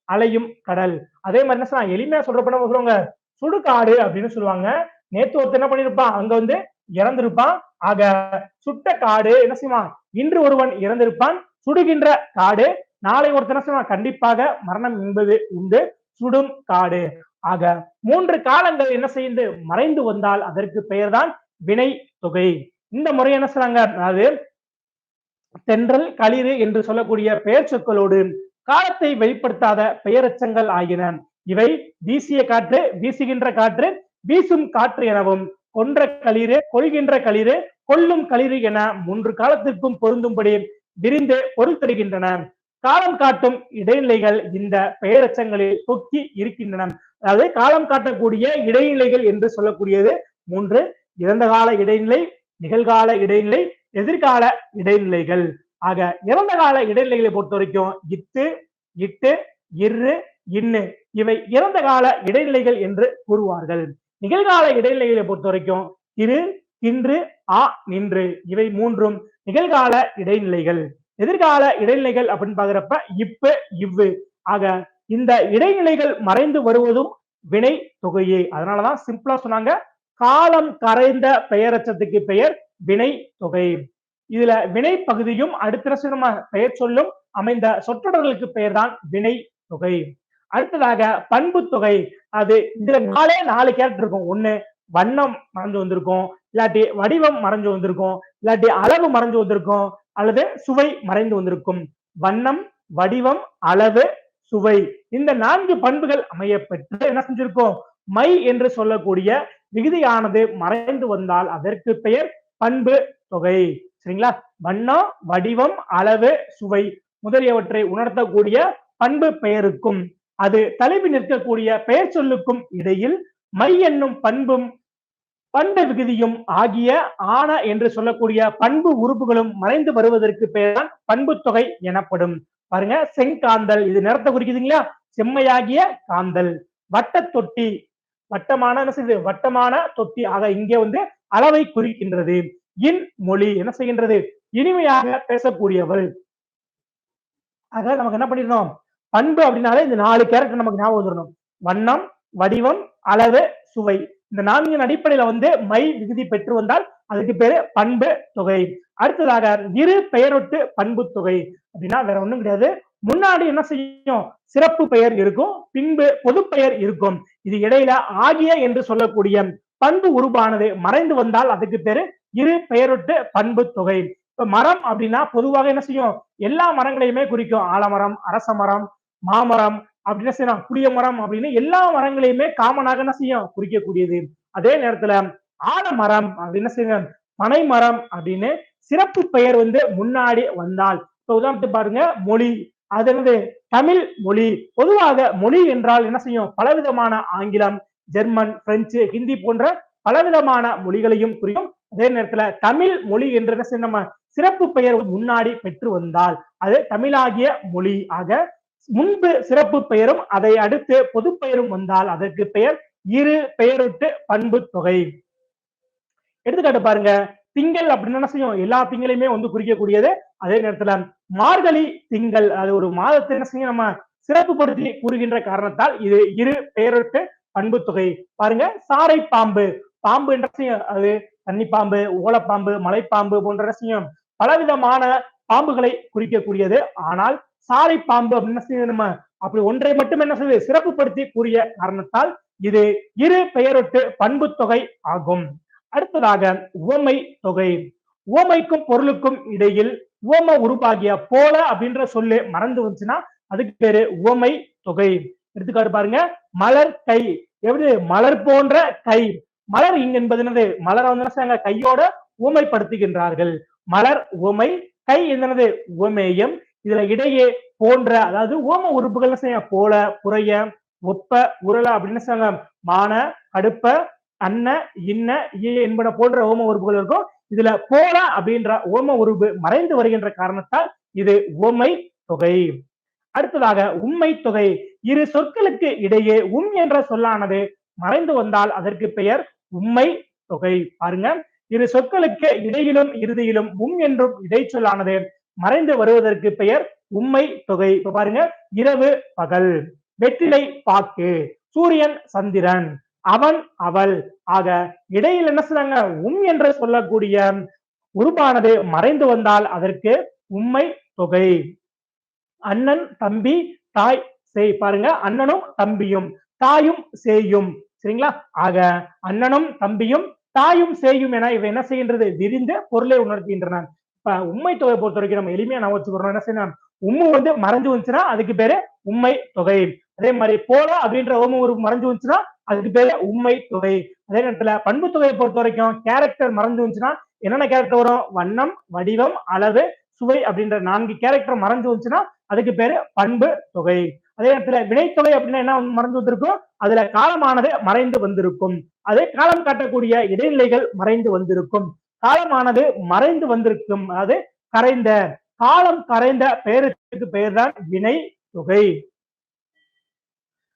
அலையும் கடல். அதே மாதிரி என்ன செய்யலாம்? எளிமையா சொல்றப்ப சுடுகாடு அப்படின்னு சொல்லுவாங்க. நேத்து ஒருத்தர் என்ன பண்ணிருப்பான்? அங்க வந்து இறந்திருப்பான். ஆக சுட்ட காடு என்ன செய்வான்? இன்று ஒருவன் இறந்திருப்பான். சுடுகின்ற காடு. நாளை ஒருத்தர் என்ன செய்வான்? கண்டிப்பாக மரணம் என்பது உண்டு. சுடும் காடு. ஆக 3 காலங்கள் என்ன செய்து மறைந்து வந்தால் அதற்கு பெயர்தான் வினை தொகை. இந்த முறை என்ன செய்றாங்க? அதாவது தென்றல், களிறு என்று சொல்லக்கூடிய பெயர் சொற்களோடு காலத்தை வெளிப்படுத்தாத பெயரச்சங்கள் ஆகின. இவை வீசிய காற்று, வீசுகின்ற காற்று, வீசும் காற்று எனவும், கொன்ற களிறு, கொள்கின்ற களிறு, கொல்லும் களிறு என 3 காலத்திற்கும் பொருந்தும்படி விரிந்து பொருள் தருகின்றன. காலம் காட்டும் இடைநிலைகள் இந்த பெயரச்சங்களில் தொக்கி இருக்கின்றன. அதாவது காலம் காட்டக்கூடிய இடைநிலைகள் என்று சொல்லக்கூடியது 3: இறந்த கால இடைநிலை, நிகழ்கால இடைநிலை, எதிர்கால இடைநிலைகள். ஆக இறந்த கால இடைநிலைகளை பொறுத்த வரைக்கும் இத்து, இட்டு, இரு, இன்னு இவை இறந்த கால இடைநிலைகள் என்று கூறுவார்கள். நிகழ்கால இடைநிலைகளை பொறுத்த வரைக்கும் இரு, இன்று, ஆ, நின்று இவை 3ம் நிகழ்கால இடைநிலைகள். எதிர்கால இடைநிலைகள் அப்படின்னு பாக்குறப்ப இப்பு, இவ்வு. ஆக இந்த இடைநிலைகள் மறைந்து வருவதும் வினை தொகையே. அதனாலதான் சிம்பிளா சொன்னாங்க, காலம் கரைந்த பெயரச்சத்துக்கு பெயர் வினை தொகை. இதுல வினை பகுதியும் அடுத்த நம்ம பெயர் சொல்லும் அமைந்த சொற்றொடர்களுக்கு பெயர் தான் வினை தொகை. அடுத்ததாக பண்பு தொகை. அது இதுல 4 கேரக்டர் இருக்கும். ஒண்ணு வண்ணம் மறைஞ்சு வந்திருக்கும், இல்லாட்டி வடிவம் மறைஞ்சு வந்திருக்கும், இல்லாட்டி அளவு மறைஞ்சு வந்திருக்கும், அல்லது சுவை மறைந்து வந்திருக்கும். வண்ணம், வடிவம், அளவு, சுவை இந்த 4 பண்புகள் அமைய பெற்று என்ன செஞ்சிருக்கும், மை என்று சொல்லக்கூடிய விகுதியானது மறைந்து வந்தால் அதற்கு பெயர் பண்பு தொகை. சரிங்களா? வண்ணம், வடிவம், அளவு, சுவை முதலியவற்றை உணர்த்தக்கூடிய பண்பு பெயருக்கும் அது தலைவி நிற்கக்கூடிய பெயர் சொல்லுக்கும் இடையில் மை என்னும் பண்பும் பண்பு விகுதியும் ஆகிய ஆன என்று சொல்லக்கூடிய பண்பு உறுப்புகளும் மறைந்து வருவதற்கு பெயர்தான் பண்பு தொகை எனப்படும். பாருங்க, செங்காந்தல் இது நிறத்தை குறிக்குதுங்களா? செம்மையாகிய காந்தல். வட்ட தொட்டி, வட்டமான என்ன செய்யுது, வட்டமான தொட்டி. ஆக இங்கே அளவை குறிக்கின்றது. இன் மொழி என்ன செய்கின்றது, இனிமையாக பேசக்கூடியவள். ஆக நமக்கு என்ன பண்ணிடணும், பண்பு அப்படின்னாலே இந்த 4 கேரக்டர் நமக்கு ஞாபகம் வந்துடணும். வண்ணம், வடிவம், அளவு, சுவை இந்த 4 அடிப்படையில மை விகுதி பெற்று வந்தால் அதுக்கு பேரு பண்பு தொகை. அடுத்ததாக இரு பெயரொட்டு பண்பு தொகை அப்படின்னா வேற ஒண்ணும் கிடையாது. முன்னாடி என்ன செய்யும், சிறப்பு பெயர் இருக்கும், பின்பு பொது பெயர் இருக்கும். இது இடையில ஆகிய என்று சொல்லக்கூடிய பண்பு உருவானது மறைந்து வந்தால் அதுக்கு பேரு இரு பெயரொட்டு பண்பு தொகை. இப்ப மரம் அப்படின்னா பொதுவாக என்ன செய்யும், எல்லா மரங்களையுமே குறிக்கும். ஆலமரம், அரச மரம், மாமரம் அப்படின்னு செய்யலாம், புளிய மரம் அப்படின்னு எல்லா மரங்களையுமே காமனாக என்ன செய்யும், குறிக்கக்கூடியது. அதே நேரத்துல ஆலமரம் அப்படின்னு செய்யும், பனை மரம் அப்படின்னு சிறப்பு பெயர் முன்னாடி வந்தால், இப்ப உதாரணத்துக்கு பாருங்க, மொழி. அது தமிழ் மொழி. பொதுவாக மொழி என்றால் என்ன செய்யும், பலவிதமான ஆங்கிலம், ஜெர்மன், பிரெஞ்சு, ஹிந்தி போன்ற பலவிதமான மொழிகளையும் குறிக்கும். அதே நேரத்துல தமிழ் மொழி என்று என்ன செய்யும், நம்ம சிறப்பு பெயர் முன்னாடி பெற்று வந்தால் அது தமிழாகிய மொழி. ஆக முன்பு சிறப்பு பெயரும் அதை அடுத்து பொது பெயரும் வந்தால் அதற்கு பெயர் இரு பெயரொட்டு பண்பு தொகை. எடுத்துக்காட்டு பாருங்க, திங்கள் அப்படின்னு என்ன செய்யும், எல்லா திங்களையுமே குறிக்கக்கூடியது. அதே நேரத்துல மார்கழி திங்கள், அது ஒரு மாதத்தை என்ன செய்யும், நம்ம சிறப்புப்படுத்தி கூறுகின்ற காரணத்தால் இது இரு பெயரொட்டு பண்பு தொகை. பாருங்க, சாரை பாம்பு. பாம்பு என்ற செய்யும், அது தண்ணி பாம்பு, ஓலப்பாம்பு, மலைப்பாம்பு போன்ற செய்யும் பலவிதமான பாம்புகளை குறிக்கக்கூடியது. ஆனால் சாரை பாம்பு அப்படின்னு நம்ம அப்படி ஒன்றை மட்டும் என்ன செய்யுது, சிறப்புப்படுத்தி கூறிய காரணத்தால் இது இரு பெயரொட்டு பண்பு தொகை ஆகும். அடுத்ததாக உவமை தொகை. உவமைக்கும் பொருளுக்கும் இடையில் உவம உருவாகிய போல அப்படின்ற சொல்லு மறந்து வந்துச்சுன்னா அதுக்கு பேரு உவமை தொகை. எடுத்துக்காட்டு பாருங்க, மலர் கை. எப்படி மலர் போன்ற கை. மலர் இங்க என்பது என்னது, மலரை என்ன கையோட உவமைப்படுத்துகின்றார்கள். மலர் உவமை, கை என்னது உவமேயம். இதுல இடையே போன்ற, அதாவது ஓம உறுப்புகள் செய்ய போல, புறைய, ஒப்ப, உருள அப்படின்னு சொல்லுங்க. மான, கடுப்ப, அன்ன, இன்ன, என்பன போன்ற ஓம உறுப்புகள் இருக்கும். இதுல போல அப்படின்ற ஓம உறுப்பு மறைந்து வருகின்ற காரணத்தால் இது உவமை தொகை. அடுத்ததாக உண்மை தொகை. இரு சொற்களுக்கு இடையே என்ற சொல்லானது மறைந்து வந்தால் அதற்கு பெயர் உண்மை தொகை. பாருங்க, இரு சொற்களுக்கு இடையிலும் இறுதியிலும் என்றும் இடைச்சொல்லானது மறைந்து வருவதற்கு பெயர் உண்மை தொகை. இப்ப பாருங்க, இரவு பகல், வெற்றிலை பாக்கு, சூரியன் சந்திரன், அவன் அவள். ஆக இடையில் என்ன சொன்னாங்க, என்று சொல்லக்கூடிய உருவானது மறைந்து வந்தால் அதற்கு உண்மை தொகை. அண்ணன் தம்பி தாய் சேய். பாருங்க, அண்ணனும் தம்பியும் தாயும் சேயும். சரிங்களா? ஆக அண்ணனும் தம்பியும் தாயும் சேயும் என இவை என்ன செய்கின்றது, விரிந்த பொருளை உணர்த்துகின்றன. இப்ப உண்மை தொகை பொறுத்த வரைக்கும் நம்ம எளிமையா நான் வச்சுக்கிறோம். என்ன செய்யணும், மறைஞ்சு வந்துச்சுன்னா அதுக்கு பேரு உண்மை தொகை. அதே மாதிரி போல அப்படின்ற ஓம உறுப்பு மறைஞ்சு வந்துச்சுன்னா அதுக்கு பேரு உண்மை தொகை. அதே நேரத்துல பண்பு தொகையை பொறுத்த வரைக்கும் கேரக்டர் மறைஞ்சு வந்துச்சுன்னா என்னென்ன கேரக்டர் வரும், வண்ணம், வடிவம், அளவு, சுவை அப்படின்ற 4 கேரக்டர் மறைஞ்சு வந்துச்சுன்னா அதுக்கு பேரு பண்பு தொகை. அதே நேரத்துல வினைத்தொகை அப்படின்னா என்ன மறைஞ்சு வந்திருக்கும், அதுல காலமானது மறைந்து வந்திருக்கும். அதே காலம் காட்டக்கூடிய இடைநிலைகள் மறைந்து வந்திருக்கும். காலமானது மறைந்து வந்திருக்கும், அதாவது கரைந்த காலம் கரைந்த பெயருக்கு பெயர்தான் வினை தொகை.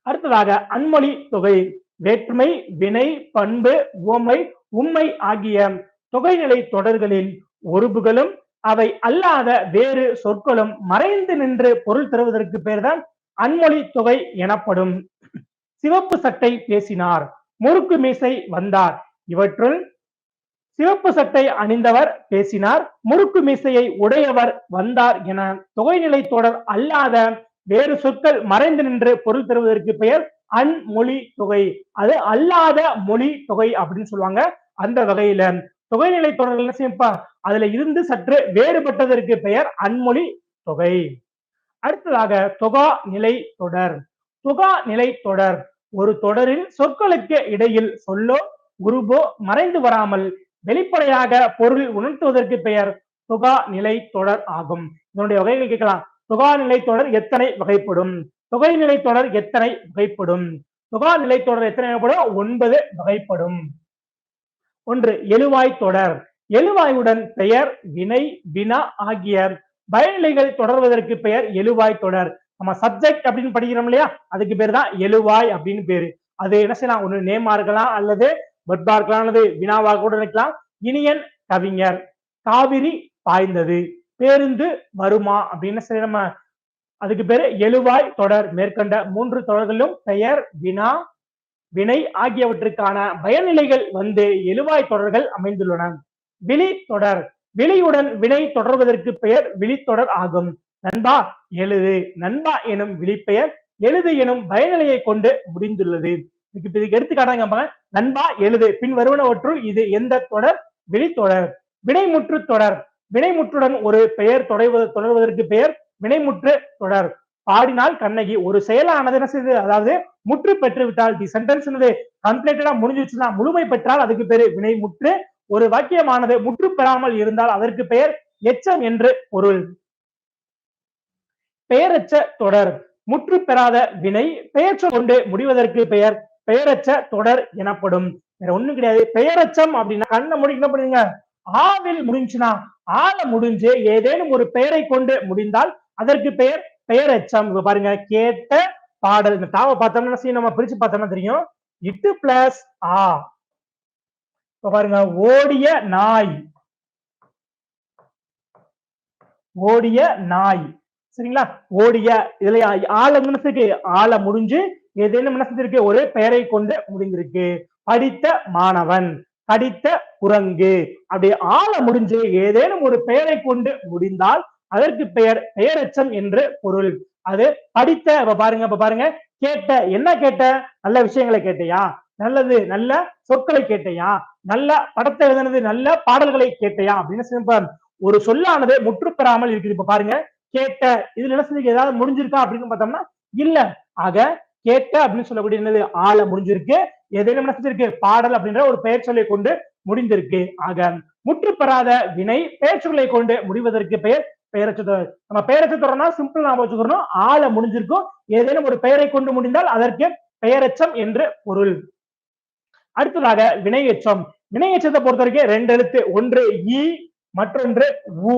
அடுத்ததாக அன்மொழி தொகை. வேற்றுமை, வினை, பண்பு, உவமை, உண்மை ஆகிய தொகைநிலை தொடர்களில் உறுப்புகளும் அவை அல்லாத வேறு சொற்களும் மறைந்து நின்று பொருள் தருவதற்கு பெயர்தான் அன்மொழி தொகை எனப்படும். சிவப்பு சட்டை பேசினார், முறுக்கு மீசை வந்தார். இவற்றுள் சிவப்பு சட்டை அணிந்தவர் பேசினார், முறுக்கு மீசையை உடையவர் வந்தார் என தொகைநிலை தொடர் அல்லாத வேறு சொற்கள் மறைந்து நின்று பொருள் தருவதற்கு பெயர் அன்மொழி தொகை. அது அல்லாத மொழி தொகை அப்படின்னு சொல்லுவாங்க. அந்த வகையில தொகைநிலை தொடர்கள் என்ன செய்யப்பா, அதுல இருந்து சற்று வேறுபட்டதற்கு பெயர் அன்மொழி தொகை. அடுத்ததாக தொகா நிலை தொடர். தொகா நிலை தொடர் ஒரு தொடரில் சொற்களுக்கு இடையில் சொல்லோ உருபோ மறைந்து வராமல் வெளிப்படையாக பொருள் உணர்த்துவதற்கு பெயர் தொகா நிலை தொடர் ஆகும். இதனுடைய வகைகள் கேட்கலாம். தொகா நிலை தொடர் எத்தனை வகைப்படும்? தொகை நிலை தொடர் எத்தனை வகைப்படும்? தொகா நிலை தொடர் எத்தனை வகைப்படும்? 9 வகைப்படும். ஒன்று, எழுவாய் தொடர். எழுவாயுடன் பெயர், வினை, வினா ஆகிய பயனிலைகள் தொடர்வதற்கு பெயர் எழுவாய் தொடர். நம்ம சப்ஜெக்ட் அப்படின்னு படிக்கிறோம் இல்லையா, அதுக்கு பேர் தான் எழுவாய் அப்படின்னு பேரு. அது என்ன செய்யலாம், ஒண்ணு நேமா இருக்கலாம் அல்லது வெர்பா இருக்கலாம் அல்லது வினாவாக கூட இருக்கலாம். இனியன் கவிஞர், காவிரி பாய்ந்தது, பேருந்து வருமா அப்படின்னு சொல்லி நம்ம அதுக்கு பேரு எழுவாய் தொடர். மேற்கண்ட 3 தொடர்களும் பெயர், வினா, வினை ஆகியவற்றுக்கான பயனிலைகள் வந்து எழுவாய் தொடர்கள் அமைந்துள்ளன. விழி தொடர். விழியுடன் வினை தொடர்வதற்கு பெயர் விழித்தொடர் ஆகும். நண்பா எழுது, நண்பா எனும் விழிப்பெயர் எழுது எனும் பயனிலையை கொண்டு முடிந்துள்ளது. இதுக்கு எடுத்துக்காட்டாங்க, நண்பா எழுது பின் வருவனவற்றுள் இது எந்த தொடர்? விழித்தொடர். வினைமுற்று தொடர். வினைமுற்றுடன் ஒரு பெயர் தொடர்வதற்கு பெயர் வினைமுற்று தொடர். பாடினால் கண்ணகி ஒரு செயலானது என்ன செய்யுது, அதாவது முற்று பெற்று விட்டால், தி சென்டென்ஸ் கம்ப்ளீட்டடா முடிஞ்சிச்சுன்னா, முழுமை பெற்றால் அதுக்கு பேரு வினைமுற்று. ஒரு வாக்கியமானது முற்று பெறாமல் இருந்தால் அதற்கு பெயர் எச்சம் என்று பொருள். பெயரச்ச தொடர். முற்று பெறாத வினை பெயர்ச்சொல் கொண்டு முடிவதற்கு பெயர் பெயரச்ச தொடர் எனப்படும். வேற ஒண்ணும் கிடையாது. பெயரச்சம் அப்படின்னா கண்ணை மூடி என்ன பண்ணுவீங்க, ஆவில் முடிஞ்சுன்னா, ஆல முடிஞ்சு ஏதேனும் ஒரு பெயரை கொண்டு முடிந்தால் அதற்கு பெயர் பெயரச்சம். இப்ப பாருங்க, கேட்ட பாடல். இந்த தாவை பார்த்தோம்னா நம்ம பிரிச்சு பார்த்தோம்னா தெரியும். இட்டு பிளஸ் ஆ. இப்ப பாருங்க, ஓடிய நாய், ஓடிய நாய். சரிங்களா, ஓடிய இதுல ஆல மனசுக்கு ஆல முடிஞ்சு ஏதேனும் மனசுக்கு ஒரு பெயரை கொண்டு முடிந்திருக்கு. படித்த மாணவன், படித்த குரங்கு. அப்படி ஆல முடிஞ்சு ஏதேனும் ஒரு பெயரை கொண்டு முடிந்தால் அதற்கு பெயர் பெயரச்சம் என்று பொருள். அது படித்த. இப்ப பாருங்க, கேட்ட. என்ன கேட்ட? நல்ல விஷயங்களை கேட்டையா? நல்லது, நல்ல சொற்களை கேட்டையா? நல்ல படத்தை எழுதுனது, நல்ல பாடல்களை கேட்டையா அப்படின்னு ஒரு சொல்லானது முற்று பெறாமல் இருக்குது. இப்ப பாருங்க, கேட்ட. இதுல என்ன செஞ்சு ஏதாவது முடிஞ்சிருக்கா அப்படின்னு பார்த்தோம்னா இல்ல. ஆக கேட்ட அப்படின்னு சொல்லக்கூடிய என்னது, ஆள முடிஞ்சிருக்கு. ஏதேனும் என்ன செஞ்சிருக்கு, பாடல் அப்படின்ற ஒரு பெயர் சொல்லை கொண்டு முடிந்திருக்கு. ஆக முற்று பெறாத வினை பெயர் சொல்லை கொண்டு முடிவதற்கு பெயர் பெயரச்ச தொடர். நம்ம பெயரச்ச தொடர்னா சிம்பிள் நாம வச்சுக்கிறோம். ஆள முடிஞ்சிருக்கும், ஏதேனும் ஒரு பெயரை கொண்டு முடிந்தால் அதற்கு பெயரச்சம் என்று பொருள். அடுத்ததாக வினையெச்சம். வினையெச்சத்தை பொறுத்த வரைக்கும் 2 எழுத்து. ஒன்று ஈ, மற்றொன்று ஊ.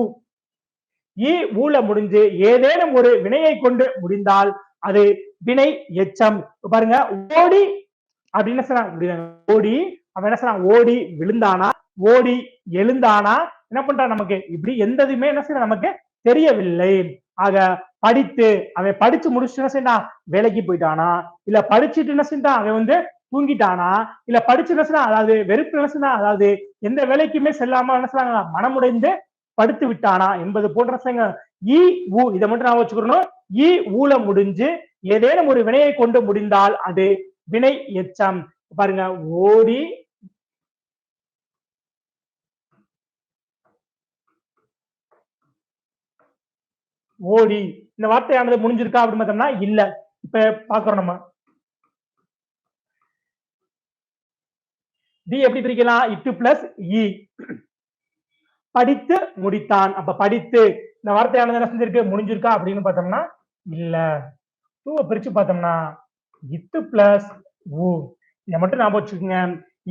ஈ ஊல முடிஞ்சு ஏதேனும் ஒரு வினையை கொண்டு முடிந்தால் அது வினை எச்சம். பாருங்க, ஓடி அப்படின்னு சொன்னா, ஓடி அவன் என்ன சொன்னா, ஓடி விழுந்தானா, ஓடி எழுந்தானா, என்ன பண்றான், நமக்கு இப்படி எந்ததுமே என்ன செய்ய நமக்கு தெரியவில்லை. ஆக படித்து, அவன் படிச்சு முடிச்சுட்டு என்ன செய்யறான், வேலைக்கு போயிட்டானா, இல்ல படிச்சுட்டு என்ன செஞ்சான், அவன் தூங்கிட்டானா, இல்ல படிச்சு என்ன செய்யறான், அதாவது வெறுப்பு என்ன செய்யறான், அதாவது எந்த வேலைக்குமே செல்லாம என்ன செய்யறாங்க, மனமுடைந்து படுத்து விட்டானா என்பது போன்ற ஈ ஊ இதை மட்டும் நான் வச்சுக்கணும். ஈ ஊல முடிஞ்சு ஏதேனும் ஒரு வினையை கொண்டு முடிந்தால் அது வினை எச்சம். பாருங்க, ஓடி, ஓடி இந்த வார்த்தையானது முடிஞ்சிருக்கா அப்படின்னு பார்த்தோம்னா இல்ல. இப்ப பாக்குறோம் நம்ம டி எப்படி பிரிக்கலாம், இட்டு பிளஸ் இ. படித்து முடித்தான். அப்ப படித்து இந்த வார்த்தையானது என்ன செஞ்சிருக்கு, முடிஞ்சிருக்கா அப்படின்னு பார்த்தோம்னா இல்ல. டூவை பிரிச்சு பார்த்தோம்னா இட்டு பிளஸ் ஊ. இதை மட்டும் ஞாபகம் வச்சுக்கோங்க.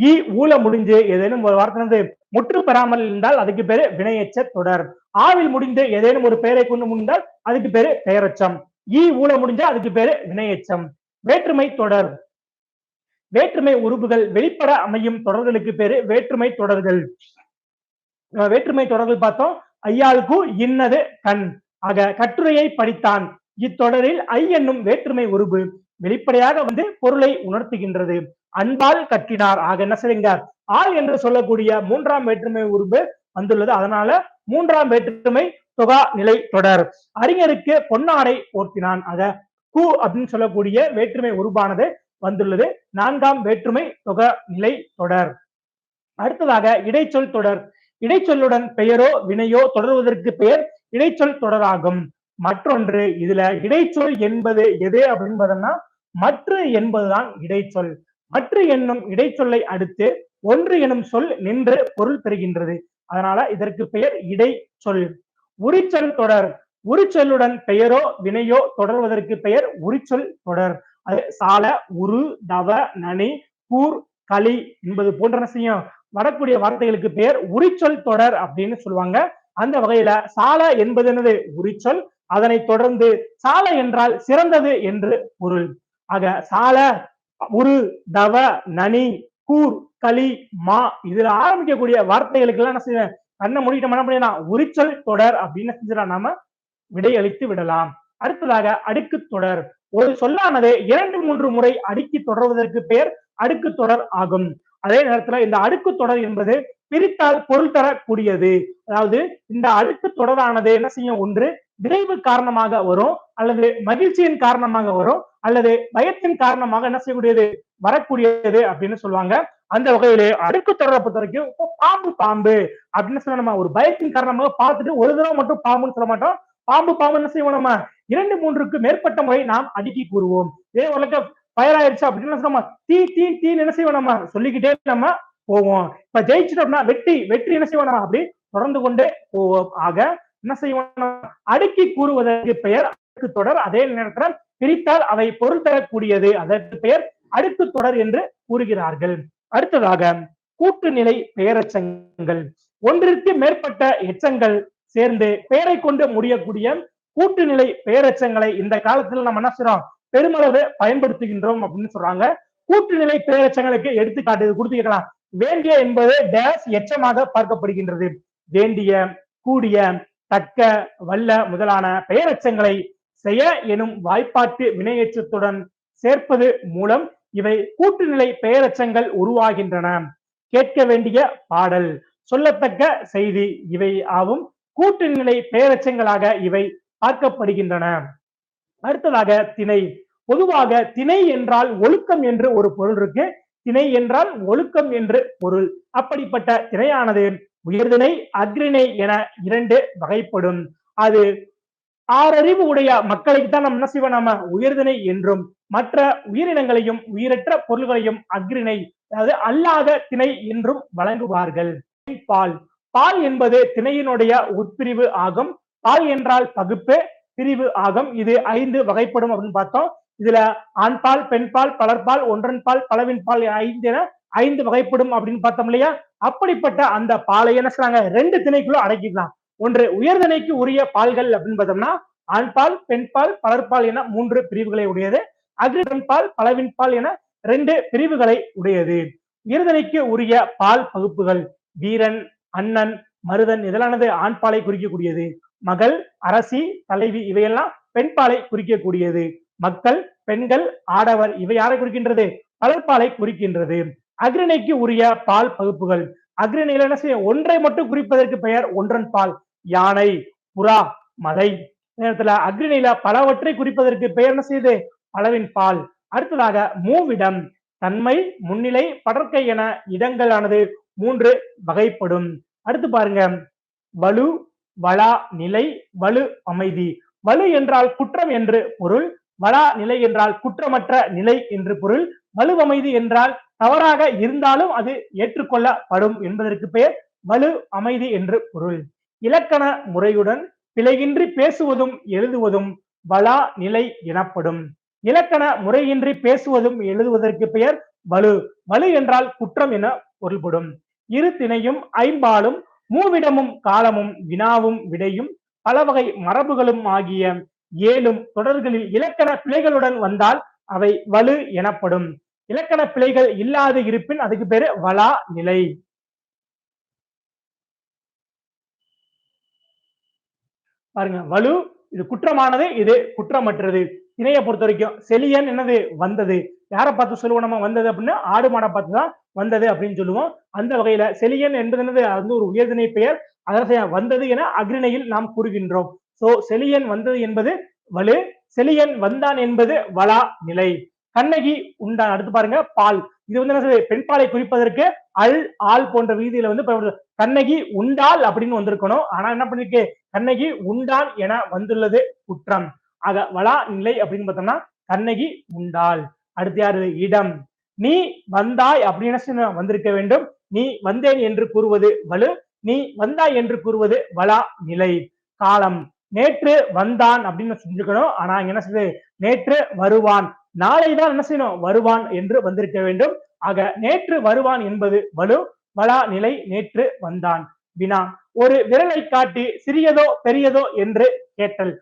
ஈ ஊல முடிஞ்சு ஏதேனும் ஒரு வார்த்தை முற்று பெறாமல் இருந்தால் அதுக்கு பேரு வினையெச்ச தொடர். ஆவில் முடிந்து ஏதேனும் ஒரு பெயரை கொண்டு முடிந்தால் அதுக்கு பேரு பெயரச்சம். ஈ ஊல முடிஞ்சா அதுக்கு பேரு வினையெச்சம். வேற்றுமை தொடர். வேற்றுமை உறுப்புகள் வெளிப்பட அமையும் தொடர்களுக்கு பேரு வேற்றுமை தொடர்கள். வேற்றுமை தொடர்கள் பார்த்தோம். ஐயாளுக்கு இன்னது கண். ஆக கட்டுரையை படித்தான். இத்தொடரில் ஐ என்னும் வேற்றுமை உறுப்பு வெளிப்படையாக பொருளை உணர்த்துகின்றது. அன்பால் கட்டினார். ஆக என்ன செய்யுங்க, ஆள் என்று சொல்லக்கூடிய மூன்றாம் வேற்றுமை உருபு வந்துள்ளது. அதனால மூன்றாம் வேற்றுமை தொகா நிலை தொடர். அறிஞருக்கு பொன்னாடை போர்த்தினான். ஆக கு அப்படின்னு சொல்லக்கூடிய வேற்றுமை உருபானது வந்துள்ளது. நான்காம் வேற்றுமை தொகா நிலை தொடர். அடுத்ததாக இடைச்சொல் தொடர். இடைச்சொல்லுடன் பெயரோ வினையோ தொடர்வதற்கு பெயர் இடைச்சொல் தொடராகும். மற்றொன்று இதுல இடைச்சொல் என்பது எது அப்படின்றதுன்னா மற்று என்பதுதான் இடைச்சொல். மற்று என்னும் இடைச்சொல்லை அடுத்து ஒன்று எனும் சொல் நின்று பொருள் பெறுகின்றது. அதனால இதற்கு பெயர் இடைச்சொல். உரிச்சொல் தொடர். உரிச்சொல்லுடன் பெயரோ வினையோ தொடர்வதற்கு பெயர் உரிச்சொல் தொடர். அது சால, உரு, தவ, நனி, கூர், களி என்பது போன்ற செய்யும் வரக்கூடிய வார்த்தைகளுக்கு பெயர் உரிச்சொல் தொடர் அப்படின்னு சொல்லுவாங்க. அந்த வகையில சால என்பது என்னது உரிச்சொல். அதனை தொடர்ந்து சால என்றால் சிறந்தது என்று பொருள். ஆக சால, உரு, தவ, நனி, கூர், களி, மா இதுல ஆரம்பிக்கக்கூடிய வார்த்தைகளுக்கு எல்லாம் என்ன செய்ய கண்ணை மூடிட்டு என்ன பண்ணிடலாம் உரிச்சொல் தொடர் அப்படின்னு செஞ்சிடலாம், நாம விடையளித்து விடலாம். அடுத்ததாக அடுக்கு தொடர். ஒரு சொல்லானது 2-3 முறை அடுக்கி தொடர்வதற்கு பெயர் அடுக்கு தொடர் ஆகும். அதே நேரத்துல இந்த அடுக்கு தொடர் என்பது பிரித்தால் பொருள் தரக்கூடியது. அதாவது இந்த அடுக்கு தொடரானது என்ன செய்யும், ஒன்று விரைவு காரணமாக வரும், அல்லது மகிழ்ச்சியின் காரணமாக வரும், அல்லது பயத்தின் காரணமாக என்ன செய்யக்கூடியது வரக்கூடியது அப்படின்னு சொல்லுவாங்க. அந்த வகையிலே அடுக்கு தொடரை பொறுத்த வரைக்கும் பாம்பு பாம்பு அப்படின்னு சொல்ல, நம்ம ஒரு பயத்தின் காரணமாக பார்த்துட்டு ஒரு தடவை மட்டும் பாம்புன்னு சொல்ல மாட்டோம். பாம்பு பாம்பு என்ன செய்வோம், நம்ம 2-3க்கு மேற்பட்ட முறை நாம் அடுக்கி கூறுவோம். இதே உலக ஃபயர் ஆயிடுச்சு அப்படின்னு நம்ம தீ தீ தீன்னு என்ன செய்வோம், நம்ம சொல்லிக்கிட்டே நம்ம போவோம். இப்ப ஜெயிச்சிட்டோம்னா வெற்றி வெற்றி என்ன செய்வோம், நம்ம அப்படி தொடர்ந்து கொண்டே போவோம். ஆக என்ன செய்வோம், அடுக்கி கூறுவதற்கு பெயர் அடுக்கு தொடர். அதே நேரத்தில் பிரித்தால் அவை பொருள் தரக்கூடியது. அதற்கு பெயர் அடுக்கு தொடர் என்று கூறுகிறார்கள். அடுத்ததாக கூட்டுநிலை பெயரெச்சங்கள். ஒன்றிற்கு மேற்பட்ட எச்சங்கள் சேர்ந்து பெயரை கொண்டு முடியக்கூடிய கூட்டுநிலை பெயரெச்சங்களை இந்த காலத்தில் நம்ம என்ன செய்றோம், பெருமளவு பயன்படுத்துகின்றோம் அப்படின்னு சொல்றாங்க. கூட்டுநிலை பெயரெச்சங்களுக்கு எடுத்துக்காட்டு கொடுத்துக்கலாம். வேண்டிய என்பது டேஸ் எச்சமாக பார்க்கப்படுகின்றது. வேண்டிய, கூடிய, தக்க, வல்ல முதலான பெயரெச்சங்களை செய்ய எனும் வாய்ப்பாட்டு வினையெச்சத்துடன் சேர்ப்பது மூலம் இவை கூட்டுநிலை பெயரெச்சங்கள் உருவாகின்றன. கேட்க வேண்டிய பாடல், சொல்லத்தக்க செய்தி இவை ஆகும் கூட்டுநிலை பெயரெச்சங்களாக இவை பார்க்கப்படுகின்றன. அடுத்ததாக திணை. பொதுவாக திணை என்றால் ஒழுக்கம் என்று ஒரு பொருள் இருக்கு. திணை என்றால் ஒழுக்கம் என்று பொருள். அப்படிப்பட்ட திணையானது உயர்திணை, அஃறிணை என 2 வகைப்படும். அது 6 அறிவு உடைய மக்களைக்கு தான் நம்ம என்ன செய்வோம், நம்ம உயர்திணை என்றும், மற்ற உயிரினங்களையும் உயிரற்ற பொருள்களையும் அஃறிணை அதாவது அல்லாத திணை என்றும் வழங்குவார்கள். பால். பால் என்பது திணையினுடைய உட்பிரிவு ஆகும். பால் என்றால் பகுப்பு, பிரிவு ஆகும். இது 5 வகைப்படும் அப்படின்னு பார்த்தோம். இதுல ஆண்பால், பெண்பால், பலர்பால், ஒன்றன்பால், பலவின்பால் 5 என 5 வகைப்படும் அப்படின்னு பார்த்தோம் இல்லையா. அப்படிப்பட்ட அந்த பாலை என்ன செய்றாங்க, 2 திணைக்குள்ள அடக்கிக்கலாம். ஒன்று உயர்திணைக்கு உரிய பால்கள் அப்படின்னு பார்த்தோம்னா ஆண்பால், பெண்பால், பலர்பால் என 3 பிரிவுகளை உடையது. அஃறிணை, பலவின்பால் என 2 பிரிவுகளை உடையது. உயர்திணைக்கு உரிய பால் பகுப்புகள் வீரன், அண்ணன், மருதன் இதழானது ஆண்பாலை குறிக்கக்கூடியது. மகள், அரசி, தலைவி இவையெல்லாம் பெண்பாலை குறிக்கக்கூடியது. மக்கள், பெண்கள், ஆடவர் இவை யாரை குறிக்கின்றது, பலர்பாலை குறிக்கின்றது. அஃறிணைக்கு உரிய பால் பகுப்புகள். அஃறிணையில என்ன செய்யும், ஒன்றை மட்டும் குறிப்பதற்கு பெயர் ஒன்றன் பால். யானை, புறா, மலை. நேரத்துல அஃறிணையில பலவற்றை குறிப்பதற்கு பெயர் என்ன செய்யுது, பலவின் பால். அடுத்ததாக மூவிடம். தன்மை, முன்னிலை, படர்க்கை என இடங்களானது 3 வகைப்படும். அடுத்து பாருங்க, வலு, வளா நிலை, வலு அமைதி. வலு என்றால் குற்றம் என்று பொருள். வளா நிலை என்றால் குற்றமற்ற நிலை என்று பொருள். வலுவமைதி என்றால் தவறாக இருந்தாலும் அது ஏற்றுக்கொள்ளப்படும் என்பதற்கு பெயர் வலு அமைதி என்று பொருள். இலக்கண முறையுடன் பிழையின்றி பேசுவதும் எழுதுவதும் வளா நிலை எனப்படும். இலக்கண முறையின்றி பேசுவதும் எழுதுவதற்கு பெயர் வலு. வலு என்றால் குற்றம் என பொருள்படும். இரு திணையும் ஐம்பாலும் மூவிடமும் காலமும் வினாவும் விடையும் பலவகை மரபுகளும் ஆகிய 7 தொடர்களில் இலக்கண பிழைகளுடன் வந்தால் அவை வலு எனப்படும். இலக்கண பிழைகள் இல்லாது இருப்பின் அதுக்கு பேரு வளா நிலை. பாருங்க, வலு இது குற்றமானது, இது குற்றமற்றது. திணையை பொறுத்த வரைக்கும் செலியன் என்னது வந்தது. யாரை பார்த்து சொல்லுவோம் நம்ம வந்தது அப்படின்னா ஆடு மாடை பார்த்து தான் வந்தது அப்படின்னு சொல்லுவோம். அந்த வகையில செலியன் என்பது என்னது அது வந்து ஒரு உயர்திணை பெயர். அதற்கு வந்தது என அக்ரிணையில் நாம் கூறுகின்றோம். சோ செலியன் வந்தது என்பது வலு, செலியன் வந்தான் என்பது வளா நிலை. கண்ணகி உண்டான். அடுத்து பாருங்க பால். இது வந்து என்ன பெண் பாலை குறிப்பதற்கு அல் ஆள் போன்ற வீதியில வந்து கண்ணகி உண்டாள் அப்படின்னு வந்திருக்கணும். ஆனா என்ன பண்ணிருக்கு கண்ணகி உண்டான் என வந்துள்ளது குற்றம். ஆக வளா நிலை அப்படின்னு பார்த்தோம்னா கண்ணகி உண்டாள். அடுத்து யாரு இடம். நீ வந்தாய் அப்படின்னு வந்திருக்க வேண்டும். நீ வந்தேன் என்று கூறுவது வலு, நீ வந்தாய் என்று கூறுவது வளா நிலை. காலம். நேற்று வந்தான் அப்படின்னு செஞ்சுக்கணும். ஆனா என்ன செய்யுது நேற்று வருவான், நாளைதான் என்ன செய்யணும் வருவான் என்று வந்திருக்க வேண்டும். ஆக நேற்று வருவான் என்பது வலு, வளா நிலை நேற்று வந்தான். வினா. ஒரு விரலை காட்டி சிறியதோ பெரியதோ என்று கேட்டல்.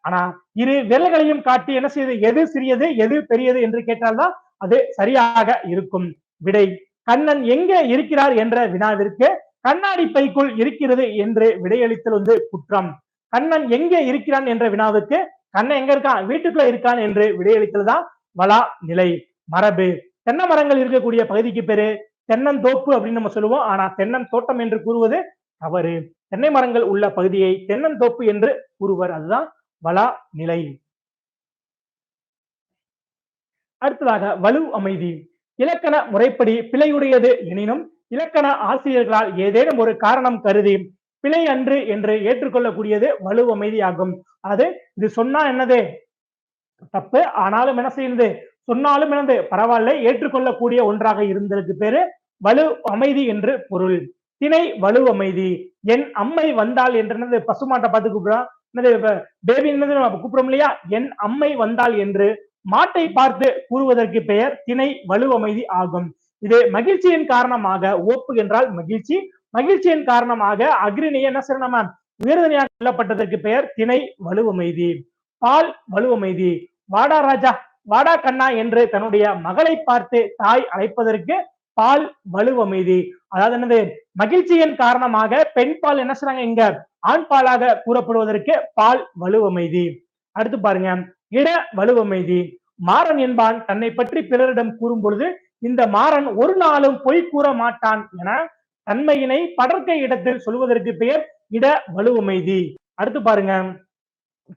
ஆனா இரு விரல்களையும் காட்டி என்ன செய்யுது எது சிறியது எது பெரியது என்று கேட்டால்தான் அது சரியாக இருக்கும். விடை. கண்ணன் எங்கே இருக்கிறார் என்ற வினாவிற்கு கண்ணாடி பைக்குள் இருக்கிறது என்று விடையளித்தல் வந்து குற்றம். கண்ணன் எங்கே இருக்கிறான் என்ற வினாவுக்கு கண்ணன் எங்க இருக்கான் வீட்டுக்குள்ள இருக்கான் என்று விடையளித்தல் தான் வளா நிலை. மரபு. தென்னை மரங்கள் இருக்கக்கூடிய பகுதிக்கு பேரு தென்னந்தோப்பு அப்படின்னு நம்ம சொல்லுவோம். ஆனா தென்னன் தோட்டம் என்று கூறுவது தவறு. தென்னை மரங்கள் உள்ள பகுதியை தென்னந்தோப்பு என்று கூறுவர். அதுதான் வளா நிலை. அடுத்ததாக வலு அமைதி. இலக்கண முறைப்படி பிழையுடையது எனினும் இலக்கண ஆசிரியர்களால் ஏதேனும் ஒரு காரணம் கருதி பிழை அன்று என்று ஏற்றுக்கொள்ளக்கூடியது வலு அமைதி ஆகும். அது இது சொன்னா என்னது தப்பு, ஆனாலும் என்ன செய்யுது சொன்னாலும் என்னது பரவாயில்ல ஏற்றுக்கொள்ளக்கூடிய ஒன்றாக இருந்ததுக்கு பேரு வலு அமைதி என்று பொருள். திணை வலு அமைதி. என் அம்மை வந்தாள் என்று பசுமாட்டை பார்த்து கூப்பிடுறோம். பேபி கூப்பிடுறோம் இல்லையா, என் அம்மை வந்தாள் என்று மாட்டை பார்த்து கூறுவதற்கு பெயர் திணை வலு அமைதி ஆகும். இது மகிழ்ச்சியின் காரணமாக ஓப்பு என்றால் மகிழ்ச்சி, மகிழ்ச்சியின் காரணமாக அக்ரிணியை என்ன செய்யணும் நம்ம உயர்தனையாக கொல்லப்பட்டதற்கு பெயர் திணை வலு அமைதி. பால் வலு அமைதி. வாடா ராஜா வாடா கண்ணா என்று தன்னுடைய மகளை பார்த்து தாய் அழைப்பதற்கு பால் வலு அமைதி. அதாவது என்னது மகிழ்ச்சியின் காரணமாக பெண் பால் என்ன செய்றாங்க இங்க ஆண் பாலாக கூறப்படுவதற்கு பால் வலு அமைதி. அடுத்து பாருங்க இட வலு அமைதி. மாறன் என்பான் தன்னை பற்றி பிறரிடம் கூறும் பொழுது இந்த மாறன் ஒரு நாளும் பொய் கூற மாட்டான் என தன்மையினை படர்க்கை இடத்தில் சொல்வதற்கு பெயர் இட வலு அமைதி. அடுத்து பாருங்க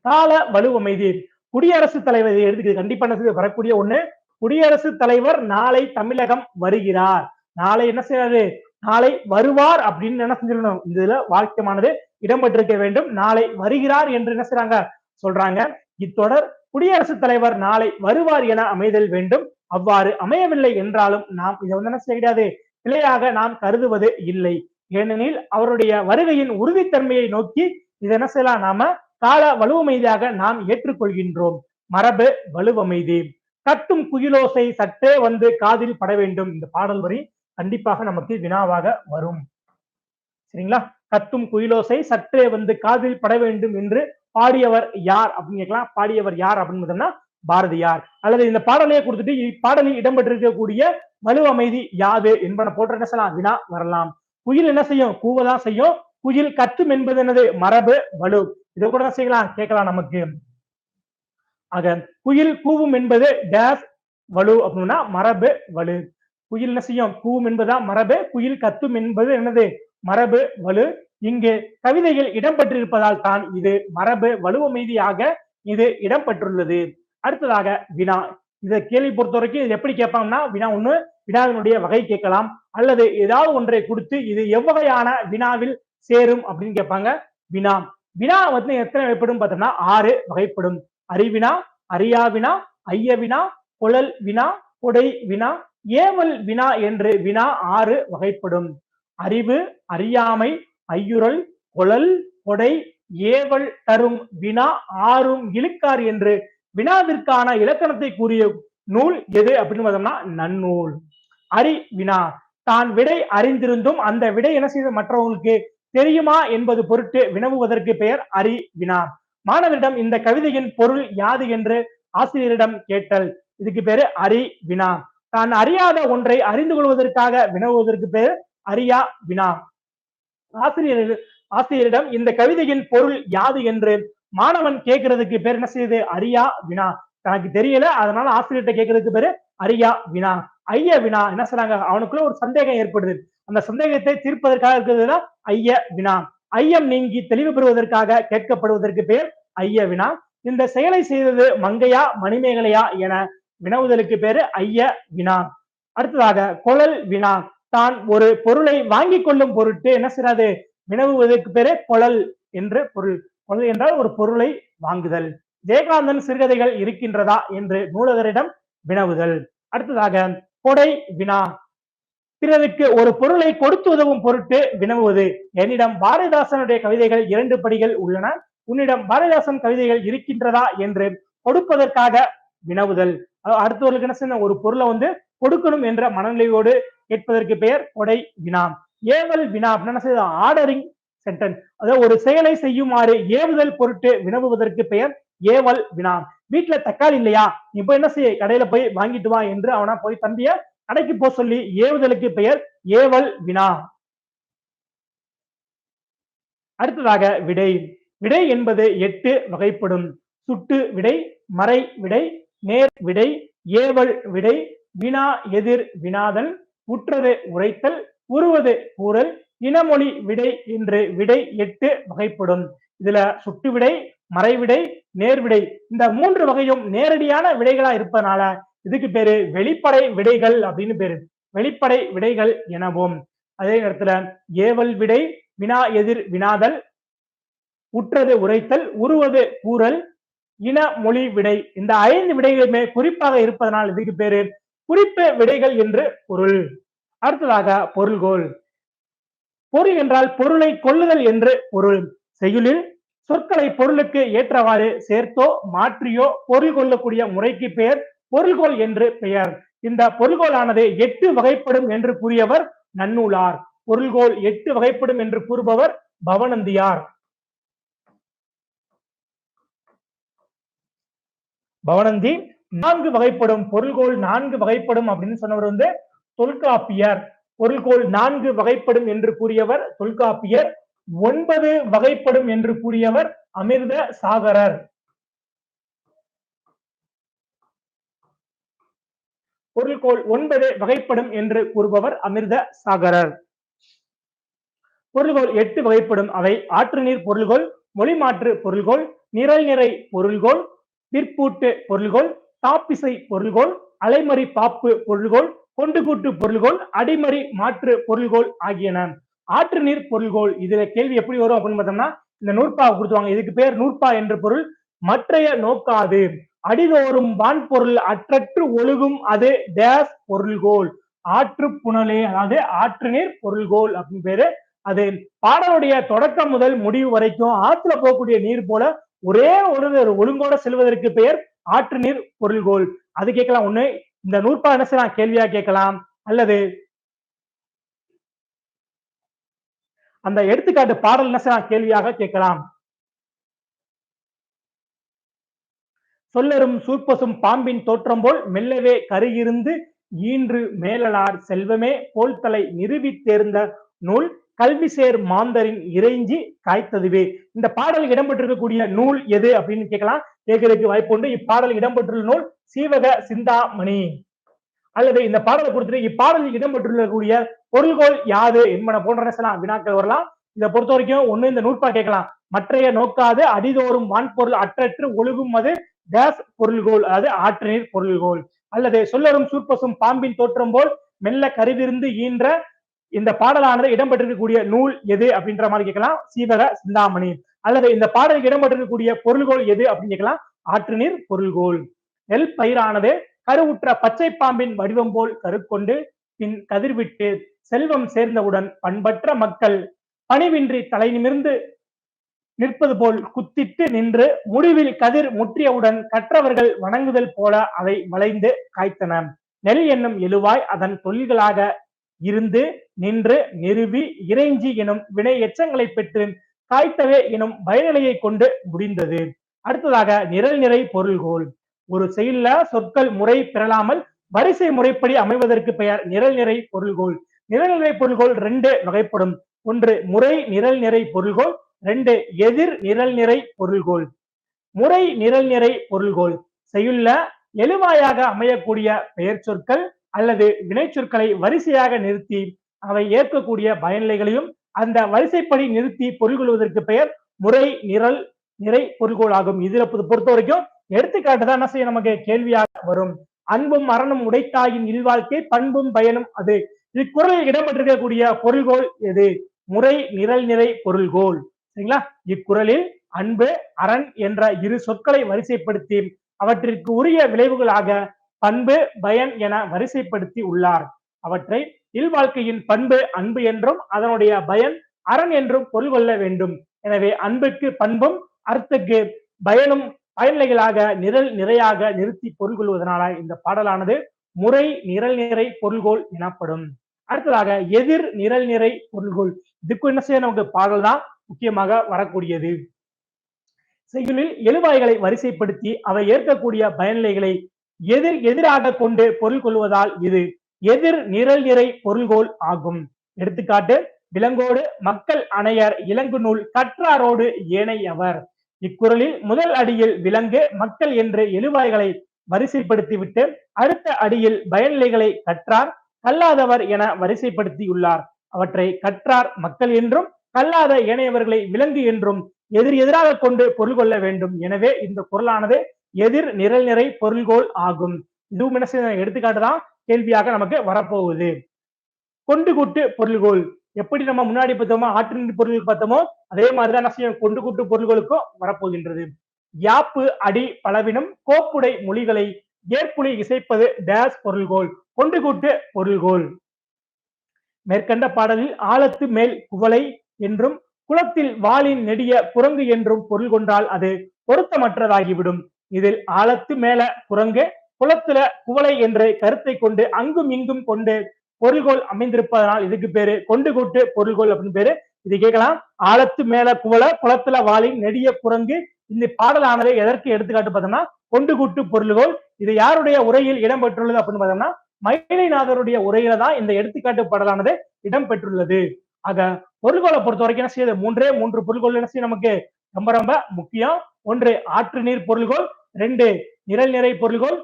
கால வலு அமைதி. குடியரசுத் தலைவர் எடுத்துக்கு கண்டிப்பா வரக்கூடிய ஒண்ணு. குடியரசுத் தலைவர் நாளை தமிழகம் வருகிறார். நாளை என்ன செய்யறாரு நாளை வருவார் அப்படின்னு என்ன செஞ்சிடணும் இதுல வாக்கியமானது இடம்பெற்றிருக்க வேண்டும். நாளை வருகிறார் என்று என்ன செய்றாங்க சொல்றாங்க. இத்தொடர் குடியரசுத் தலைவர் நாளை வருவார் என அமைதல் வேண்டும். அவ்வாறு அமையவில்லை என்றாலும் நாம் இதை வந்து என்ன செய்ய கிடையாது பிழையாக நாம் கருதுவது இல்லை. ஏனெனில் அவருடைய வருகையின் உறுதித்தன்மையை நோக்கி இதை என்ன செய்யலாம் நாம கால வலுவமைதியாக நாம் ஏற்றுக்கொள்கின்றோம். மரபு வலுவமைதி. கத்தும் குயிலோசை சற்றே வந்து காதில் பட வேண்டும். இந்த பாடல் வரி கண்டிப்பாக நமக்கு வினாவாக வரும். சரிங்களா. கத்தும் குயிலோசை சற்றே வந்து காதில் பட வேண்டும் என்று பாடியவர் யார் அப்படின்னு கேட்கலாம். பாடியவர் யார் அப்படின்னு பாரதியார். அல்லது இந்த பாடலையே கொடுத்துட்டு இப்பாடலில் இடம்பெற்றிருக்கக்கூடிய வலு அமைதி யாது என்பன போன்ற என்ன செய்யலாம் வினா வரலாம். குயில் என்ன செய்யும் கூவதான் செய்யும். குயில் கத்தும் என்பது என்னது மரபு வலு. இதை கூட என்ன செய்யலாம் கேட்கலாம் நமக்கு. ஆக குயில் கூவும் என்பது டேஸ் வலு அப்படின்னா மரபு வலு. குயில் என்ன செய்யும் கூவும் என்பதுதான் மரபு. குயில் கத்தும் என்பது என்னது மரபு வலு. இங்கு கவிதையில் இடம்பெற்றிருப்பதால் தான் இது மரபு வலுவமைதியாக இது இடம்பெற்றுள்ளது. அடுத்ததாக வினா. இதை கேள்வி பொறுத்த வரைக்கும் இது எப்படி கேட்பாங்கன்னா வினா ஒண்ணு வினாவினுடைய வகை கேட்கலாம், அல்லது ஏதாவது ஒன்றை கொடுத்து இது எவ்வகையான வினாவில் சேரும் அப்படின்னு கேட்பாங்க. வினா. வினா வந்து எத்தனை வகைப்படும் பார்த்தோம்னா 6 வகைப்படும். அறிவினா, அறியா வினா, ஐய வினா, குழல் வினா, கொடை வினா, ஏவல் வினா என்று வினா 6 வகைப்படும். அறிவு, அறியாமை, ஐயுறல், கொழல், கொடை, ஏவல் தரும் வினா 6ம் இழுக்கார் என்று வினாவிற்கான இலக்கணத்தை கூறிய நூல் எது அப்படின்னு பார்த்தோம்னா நன்னூல். அறி வினா. தான் விடை அறிந்திருந்தும் அந்த விடை என்ன செய்த மற்றவங்களுக்கு தெரியுமா என்பது பொருட்டு வினவுவதற்கு பெயர் அறி வினா. மாணவரிடம் இந்த கவிதையின் பொருள் யாது என்று ஆசிரியரிடம் கேட்டல். இதுக்கு பேரு அறி வினா. தான் அறியாத ஒன்றை அறிந்து கொள்வதற்காக வினவுவதற்கு பேர் அறியா வினா. ஆசிரியரிடம் இந்த கவிதையின் பொருள் யாது என்று மாணவன் கேட்கிறதுக்கு பேர் என்ன செய்யுது அறியா வினா. தனக்கு தெரியல, அதனால ஆசிரியர்கிட்ட கேட்கறதுக்கு பேரு அறியா வினா. ஐய வினா என்ன சொல்றாங்க, அவனுக்குள்ள ஒரு சந்தேகம் ஏற்படுது, அந்த சந்தேகத்தை தீர்ப்பதற்காக இருக்கிறதுதான் ஐய வினா. ஐயம் நீங்கி தெளிவு பெறுவதற்காக கேட்கப்படுவதற்கு பேர் ஐய வினா. இந்த செயலை செய்தது மங்கையா மணிமேகலையா என வினவுதலுக்கு பேரு ஐய வினா. அடுத்ததாக கொளல் வினா. தான் ஒரு பொருளை வாங்கிக் கொள்ளும் பொருட்டு என்ன செய்யாது வினவுவதற்கு பேரு கொளல் என்று பொருள். கொளல் என்றால் ஒரு பொருளை வாங்குதல். ஜெயகாந்தன் சிறுகதைகள் இருக்கின்றதா என்று நூலகரிடம் வினவுதல். அடுத்ததாக கொடை வினா. பிறருக்கு ஒரு பொருளை கொடுத்து உதவும் பொருட்டு வினவுவது. என்னிடம் பாரதிதாசனுடைய கவிதைகள் 2 படிகள் உள்ளன, உன்னிடம் பாரதிதாசன் கவிதைகள் இருக்கின்றதா என்று கொடுப்பதற்காக வினவுதல். அடுத்தவர்களுக்கு என்ன செய்யணும், ஒரு பொருளை கொடுக்கணும் என்ற மனநிலையோடு கேட்பதற்கு பெயர் கொடை வினா. ஏவல் வினா அப்படின்னா ஆர்டரிங் சென்டென்ஸ், அதாவது ஒரு செயலை செய்யுமாறு ஏவுதல் பொருட்டு வினவுவதற்கு பெயர் ஏவல் வினா. வீட்டுல தக்காளி இல்லையா, இப்ப என்ன செய்ய கடையில போய் வாங்கிட்டு வா என்று அவனா போய் தம்பிய கடைக்கு போக சொல்லி ஏவுதலுக்கு பெயர் ஏவல் வினா. அடுத்ததாக விடை. விடை என்பது 8 வகைப்படும். சுட்டு விடை, மறை விடை, நேர் விடை, ஏவல் விடை, வினா எதிர் வினாதல், உற்றது உரைத்தல், உருவது கூறல், இனமொழி விடை என்று விடை 8 வகைப்படும். இதுல சுட்டு விடை, மறைவிடை, நேர்விடை இந்த 3 வகையும் நேரடியான விடைகளா இருப்பதனால இதுக்கு பேரு வெளிப்படை விடைகள் அப்படின்னு பேரு. வெளிப்படை விடைகள் எனவும். அதே நேரத்துல ஏவல் விடை, வினா எதிர் வினாதல், உற்றது உரைத்தல், உருவது கூறல், இன மொழி விடை இந்த 5 விடைகளுமே குறிப்பாக இருப்பதனால் இதுக்கு பேரு குறிப்பு விடைகள் என்று பொருள். அடுத்ததாக பொருள்கோள். பொருள் என்றால் பொருளை கொள்ளுதல் என்று பொருள். செய்யுளில் சொற்களை பொருளுக்கு ஏற்றவாறு சேர்த்தோ மாற்றியோ பொருள் கொள்ளக்கூடிய முறைக்கு பெயர் பொருள்கோள் என்று பெயர். இந்த பொருள்கோளானது 8 வகைப்படும் என்று கூறியவர் நன்னூலார். பொருள்கோள் 8 வகைப்படும் என்று கூறுபவர் பவணந்தியார். பவணந்தி 4 வகைப்படும், பொருள்கோள் 4 வகைப்படும் அப்படின்னு சொன்னவர் தொல்காப்பியர். பொருள்கோள் 4 வகைப்படும் என்று கூறியவர் தொல்காப்பியர். 9 வகைப்படும் என்று கூறியவர் அமிர்த சாகரர். பொருள்கோள் 9 வகைப்படும் என்று கூறுபவர் அமிர்த சாகரர். பொருள்கோள் 8 வகைப்படும். அவை ஆற்று நீர் பொருள்கோள், மொழிமாற்று பொருள்கோள், நிரல் நிறை பொருள்கோள், பிற்பூட்டு பொருள்கோள், தாப்பிசை பொருள்கோள், அலைமறி பாப்பு பொருள்கோள், கொண்டுகூட்டு பொருள்கோள், அடிமறி மாற்று பொருள்கோள் ஆகியன. ஆற்று நீர் பொருள்கோள் இதுல கேள்வி எப்படி வரும் அப்படின்னு பார்த்தோம்னா, இந்த நூற்பா கொடுத்துவாங்க, இதுக்கு பேர் நூற்பா என்று பொருள். மற்றைய நோக்காது அடிதோறும் வான்பொருள் அற்றற்று ஒழுகும் அது டேஸ் பொருள்கோள். ஆற்று புனலே, அதாவது ஆற்று நீர் பொருள்கோள் அப்படின்னு பேரு. அது பாடலுடைய தொடக்கம் முதல் முடிவு வரைக்கும் ஆற்றுல போகக்கூடிய நீர் போல ஒரே ஒரு ஒழுங்கோட செல்வதற்கு பெயர் ஆற்று நீர் பொருள்கோள். அது கேட்கலாம். ஒண்ணு இந்த நூற்பா என்ன செய்யலாம் கேள்வியா கேட்கலாம், அல்லது அந்த எடுத்துக்காட்டு பாடல் என்ன செய்யலாம் கேள்வியாக கேட்கலாம். சொல்லரும் சூர்பசும் பாம்பின் தோற்றம் போல் மெல்லவே கருகிருந்து ஈன்று மேலலார் செல்வமே போல்தலை நிறுவி தேர்ந்த நூல் கல்வி சேர் மாந்தரின் இறைஞ்சி காய்த்ததுவே. இந்த பாடல் இடம்பெற்றிருக்கக்கூடிய நூல் எது அப்படின்னு கேட்கலாம், கேட்கறதுக்கு வாய்ப்பு உண்டு. இப்பாடல் இடம்பெற்றுள்ள நூல் சீவக சிந்தாமணி. அல்லது இந்த பாடலை கொடுத்துட்டு இப்பாடலில் இடம்பெற்றுள்ளக்கூடிய பொருள்கோள் யாது என்பன போன்ற வினாக்கள் வரலாம். இதை பொறுத்த வரைக்கும் ஒண்ணு இந்த நூற்பா கேட்கலாம், மற்றைய நோக்காது அடிதோறும் வான்பொருள் அற்றற்று ஒழுகும் அது டேஸ் பொருள்கோள், அதாவது ஆற்று நீர் பொருள்கோள். அல்லது சொல்லரும் சூர்பசும் பாம்பின் தோற்றம் போல் மெல்ல கருவிருந்து ஈன்ற இந்த பாடலானது இடம்பெற்றிருக்கக்கூடிய நூல் எது அப்படின்ற மாதிரி கேட்கலாம், சீவக சிந்தாமணி. அல்லது இந்த பாடலுக்கு இடம்பெற்றிருக்கக்கூடிய பொருள்கோள் எது அப்படின்னு கேட்கலாம், ஆற்று நீர் பொருள்கோள். நெல் பயிரானது கருவுற்ற பச்சை பாம்பின் வடிவம் போல் கருக்கொண்டு பின் கதிர்விட்டு செல்வம் சேர்ந்தவுடன் பண்பற்ற மக்கள் பணிவின்றி தலை நிமிர்ந்து நிற்பது போல் குத்திட்டு நின்று முடிவில் கதிர் முற்றியவுடன் கற்றவர்கள் வணங்குதல் போல அவை வளைந்து காய்த்தன. நெல் என்னும் எழுவாய் அதன் தொழில்களாக இருந்து நின்று நிறுவி இறைஞ்சி எனும் வினை எச்சங்களை பெற்று காய்த்தவே எனும் பயனிலையை கொண்டு முடிந்தது. அடுத்ததாக நிரல் நிறை பொருள்கோள். ஒரு செயல்ல சொற்கள் முறை பெறலாமல் வரிசை முறைப்படி அமைவதற்கு பெயர் நிரல் நிறை பொருள்கோள். நிரல் நிறை பொருள்கோள் 2 வகைப்படும். ஒன்று முறை நிரல் நிறை பொருள்கோள், 2 எதிர் நிரல் நிறை பொருள்கோள். முறை நிரல் நிறை பொருள்கோள் செய்யுள்ள எழுவாயாக அமையக்கூடிய பெயர் சொற்கள் அல்லது வினை சொற்களை வரிசையாக நிறுத்தி அவை ஏற்கக்கூடிய பயனிலைகளையும் அந்த வரிசைப்படி நிறுத்தி பொருள் கொள்வதற்கு பெயர் முறை நிரல் நிறை பொருள்கோள் ஆகும். இதுல பொறுத்த வரைக்கும் எடுத்துக்காட்டு தான் என்ன செய்ய நமக்கு கேள்வியாக வரும். அன்பும் மரணம் உடைத்தாயின் இல்வாழ்க்கை பண்பும் பயனும் அது. இக்குறளில் இடம்பெற்றிருக்கக்கூடிய பொருள்கோள் எது? முறை நிரல் நிறை பொருள்கோள். சரிங்களா? இக்குறளில் அன்பு அரண் என்ற இரு சொற்களை வரிசைப்படுத்தி அவற்றிற்கு உரிய விளைவுகளாக பண்பு பயன் என வரிசைப்படுத்தி உள்ளார். அவற்றை இல்வாழ்க்கையின் பண்பு அன்பு என்றும் அதனுடைய பயன் அரண் என்றும் பொருள் கொள்ள வேண்டும். எனவே அன்புக்கு பண்பும் அறத்துக்கு பயனும் பயன்லைகளாக நிரல் நிறையாக நிறுத்தி பொருள் கொள்வதனால இந்த பாடலானது முறை நிரல் நிறை பொருள்கோள் எனப்படும். அடுத்ததாக எதிர் நிரல் நிறை பொருள்கோள். இதுக்கு என்ன செய்ய நமக்கு பாடல் தான் முக்கியமாக வரக்கூடியது. செய்யுளில் எழுவாய்களை வரிசைப்படுத்தி அவை ஏற்கக்கூடிய பயனிலைகளை எதிராக கொண்டு பொருள் கொள்வதால் இது எதிர் நிரல் நிறை பொருள்கோள் ஆகும். எடுத்துக்காட்டு விலங்கோடு மக்கள் அணையர் இலங்கு நூல் கற்றாரோடு ஏனையவர். இக்குறளில் முதல் அடியில் விலங்கு மக்கள் என்று எழுவாய்களை வரிசைப்படுத்திவிட்டு அடுத்த அடியில் பயனிலைகளை கற்றார் கல்லாதவர் என வரிசைப்படுத்தியுள்ளார். அவற்றை கற்றார் மக்கள் என்றும் கல்லாத ஏனையவர்களை விலங்கு என்றும் எதிராக கொண்டு பொருள் கொள்ள வேண்டும். எனவே இந்த குறளானது எதிர் நிரல் நிறை பொருள்கோள் ஆகும். இதுவும் என்ன எடுத்துக்காட்டுதான் கேள்வியாக நமக்கு வரப்போகுது. கொண்டு கூட்டு பொருள்கோள். எப்படி நம்ம முன்னாடி பார்த்தோமோ ஆற்று பொருள் பார்த்தோமோ அதே மாதிரிதான் என்ன கொண்டு கூட்டு பொருள்களுக்கும் வரப்போகின்றது. யாப்பு அடி பலவினும் கோப்புடை மொழிகளை ஏற்புலி இசைப்பது டேஸ் பொருள்கோள். கொண்டு கூட்டு பொருள்கோள். மேற்கண்ட பாடலில் ஆழத்து மேல் குவளை என்றும் குளத்தில் வாளின் நெடிய குரங்கு என்றும் பொருள் கொண்டால் அது பொருத்தமற்றதாகிவிடும். இதில் ஆழத்து மேல குரங்கு குளத்துல குவளை என்று கருத்தை கொண்டு அங்கும் இங்கும் கொண்டு பொருள்கோள் அமைந்திருப்பதனால் இதுக்கு பேரு கொண்டு கூட்டு பொருள்கோள் அப்படின்னு பேரு. இது கேட்கலாம். ஆழத்து மேல குவளை குளத்துல வாளின் நெடிய குரங்கு. இந்த பாடலானது எதற்கு எடுத்துக்காட்டு பார்த்தோம்னா கொண்டு கூட்டு பொருள்கோள். இது யாருடைய உரையில் இடம்பெற்றுள்ளது அப்படின்னு பார்த்தோம்னா மயிலைநாதருடைய உரையில தான் இந்த எடுத்துக்காட்டு பாடலானது இடம்பெற்றுள்ளது. ஆக பொருள்கோளை பொறுத்த வரைக்கும் என்ன செய்யுது? மூன்று பொருள்கோள் என்ன செய்யும் நமக்கு ரொம்ப ரொம்ப முக்கியம். ஒன்று ஆற்று நீர் பொருள்கோள், 2 நிரல் நிறை பொருள்கோள்,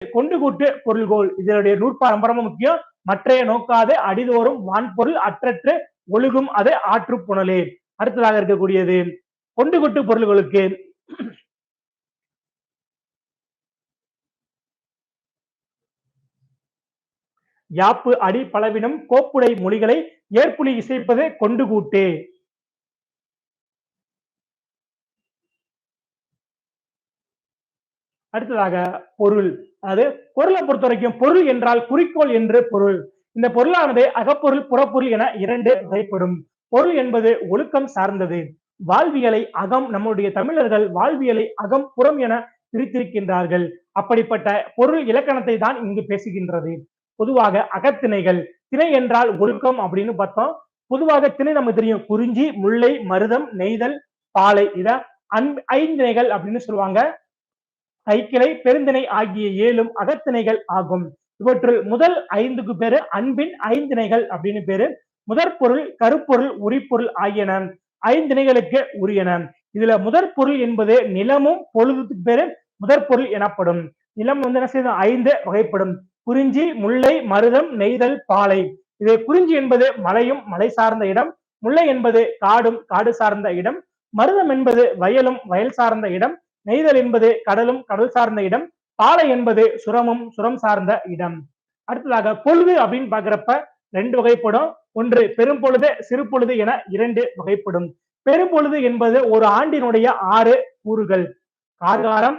கொண்டு கூட்டு பொருள்கோள். இதனுடைய நூற்பா ரொம்ப ரொம்ப முக்கியம். மற்றைய நோக்காது அடிதோறும் வான்பொருள் அற்றற்று ஒழுகும் அது ஆற்று புனலே. அடுத்ததாக இருக்கக்கூடியது கொண்டு கூட்டு பொருள்களுக்கு யாப்பு அடி பலவினும் கோப்புடை மொழிகளை ஏற்புலி இசைப்பது கொண்டு கூட்டு. அடுத்ததாக பொருள். அது பொருளை பொறுத்த வரைக்கும் பொருள் என்றால் குறிக்கோள் என்று பொருள். இந்த பொருளானது அகப்பொருள் புறப்பொருள் என 2 வகைப்படும். பொருள் என்பது ஒழுக்கம் சார்ந்தது. வாழ்வியலை அகம் நம்முடைய தமிழர்கள் வாழ்வியலை அகம் புறம் என பிரித்திருக்கின்றார்கள். அப்படிப்பட்ட பொருள் இலக்கணத்தை தான் இங்கு பேசுகின்றது. பொதுவாக அகத்திணைகள். திணை என்றால் ஒழுக்கம் அப்படின்னு பார்த்தோம். பொதுவாக திணை நமக்கு தெரியும். குறிஞ்சி முல்லை மருதம் நெய்தல் பாலை இத 5 திணைகள் அப்படின்னு சொல்லுவாங்க. கைக்கிளை பெருந்திணை ஆகிய 7 அகத்திணைகள் ஆகும். இவற்றுள் முதல் 5க்கு பேரு அன்பின் 5 திணைகள் அப்படின்னு பேரு. முதற் பொருள் கருப்பொருள் உரிப்பொருள் ஆகியன 5 திணைகளுக்கு உரியன. இதுல முதற் பொருள் என்பது நிலமும் பொழுதுக்கு பேரு முதற் பொருள் எனப்படும். நிலம் என்ன செய்யும்? 5 வகைப்படும். குறிஞ்சி முல்லை மருதம் நெய்தல் பாலை. இது குறிஞ்சி என்பது மலையும் மலை சார்ந்த இடம், முல்லை என்பது காடும் காடு சார்ந்த இடம், மருதம் என்பது வயலும் வயல் சார்ந்த இடம், நெய்தல் என்பது கடலும் கடல் சார்ந்த இடம், பாலை என்பது சுரமும் சுரம் சார்ந்த இடம். அடுத்ததாக பொழுது அப்படின்னு பாக்குறப்ப 2 வகைப்படும். ஒன்று பெரும்பொழுது சிறு பொழுது என 2 வகைப்படும். பெரும்பொழுது என்பது ஒரு ஆண்டினுடைய 6 கூறுகள். கார்காலம்,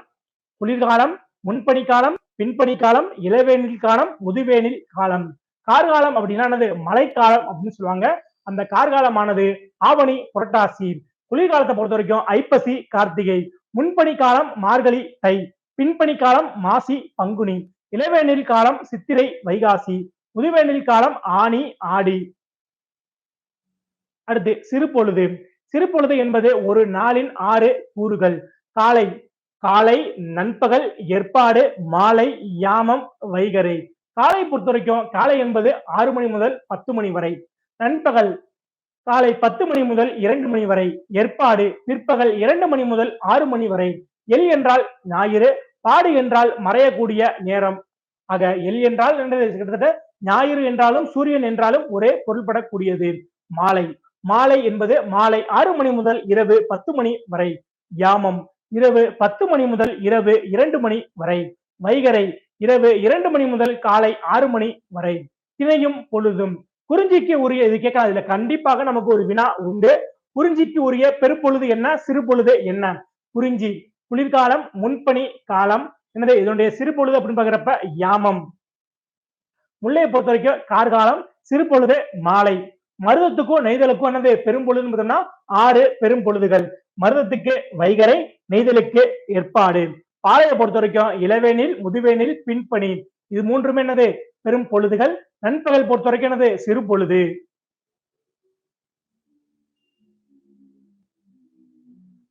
குளிர்காலம், முன்பனிக்காலம், பின்பனிக்காலம், இளவேனில் காலம், முதுவேனில் காலம். கார்காலம் அப்படின்னா மழைக்காலம் அப்படின்னு சொல்லுவாங்க. அந்த கார்காலமானது ஆவணி புரட்டாசி. குளிர்காலத்தை பொறுத்த வரைக்கும் ஐப்பசி கார்த்திகை. முன்பனி காலம் மார்கழி தை, பின்பனி காலம் மாசி பங்குனி, இளவேனில் காலம் சித்திரை வைகாசி, முதுவேனில் காலம் ஆனி ஆடி. அடுத்து சிறு பொழுது. சிறு பொழுது என்பது ஒரு நாளின் 6 கூறுகள். காலை, காலை நண்பகல் ஏற்பாடு மாலை யாமம் வைகரை. காலை பொறுத்த வரைக்கும் காலை என்பது 6 மணி முதல் 10 மணி வரை. நண்பகல் காலை 10 மணி முதல் 2 மணி வரை. ஏற்பாடு பிற்பகல் 2 மணி முதல் 6 மணி வரை. எல் என்றால் ஞாயிறு, பாடு என்றால் மறையக்கூடிய நேரம். ஆக எல் என்றால் கிட்டத்தட்ட ஞாயிறு என்றாலும் சூரியன் என்றாலும் ஒரே பொருள்படக்கூடியது. மாலை. மாலை என்பது மாலை 6 மணி முதல் இரவு 10 மணி வரை. யாமம் இரவு 10 மணி முதல் இரவு 2 மணி வரை. வைகறை இரவு 2 மணி முதல் காலை 6 மணி வரை. திணையும் பொழுதும். குறிஞ்சிக்கு உரிய இது கேட்கலாம். இதுல கண்டிப்பாக நமக்கு ஒரு வினா உண்டு. குறிஞ்சிக்கு உரிய பெருப்பொழுது என்ன, சிறு பொழுது என்ன? குறிஞ்சி குளிர்காலம், முன்பனி காலம். என்னது இதனுடைய சிறு பொழுது அப்படின்னு பாக்குறப்ப யாமம். முல்லையை பொறுத்த வரைக்கும் கார்காலம், சிறு பொழுது மாலை. மருதத்துக்கும் நெய்தலுக்கும் என்னது பெரும்பொழுதுன்னு பார்த்தோம்னா 6 பெரும் பொழுதுகள். மருதத்துக்கு வைகறை, நெய்தலுக்கு ஏற்பாடு. பாலையை பொறுத்த வரைக்கும் இளவேனில், முதுவேனில், பின்பணி. இது மூன்றுமே என்னது பெரும் பொழுதுகள். நண்பகல் பொறுத்த வரைக்கும் என்னது சிறு பொழுது.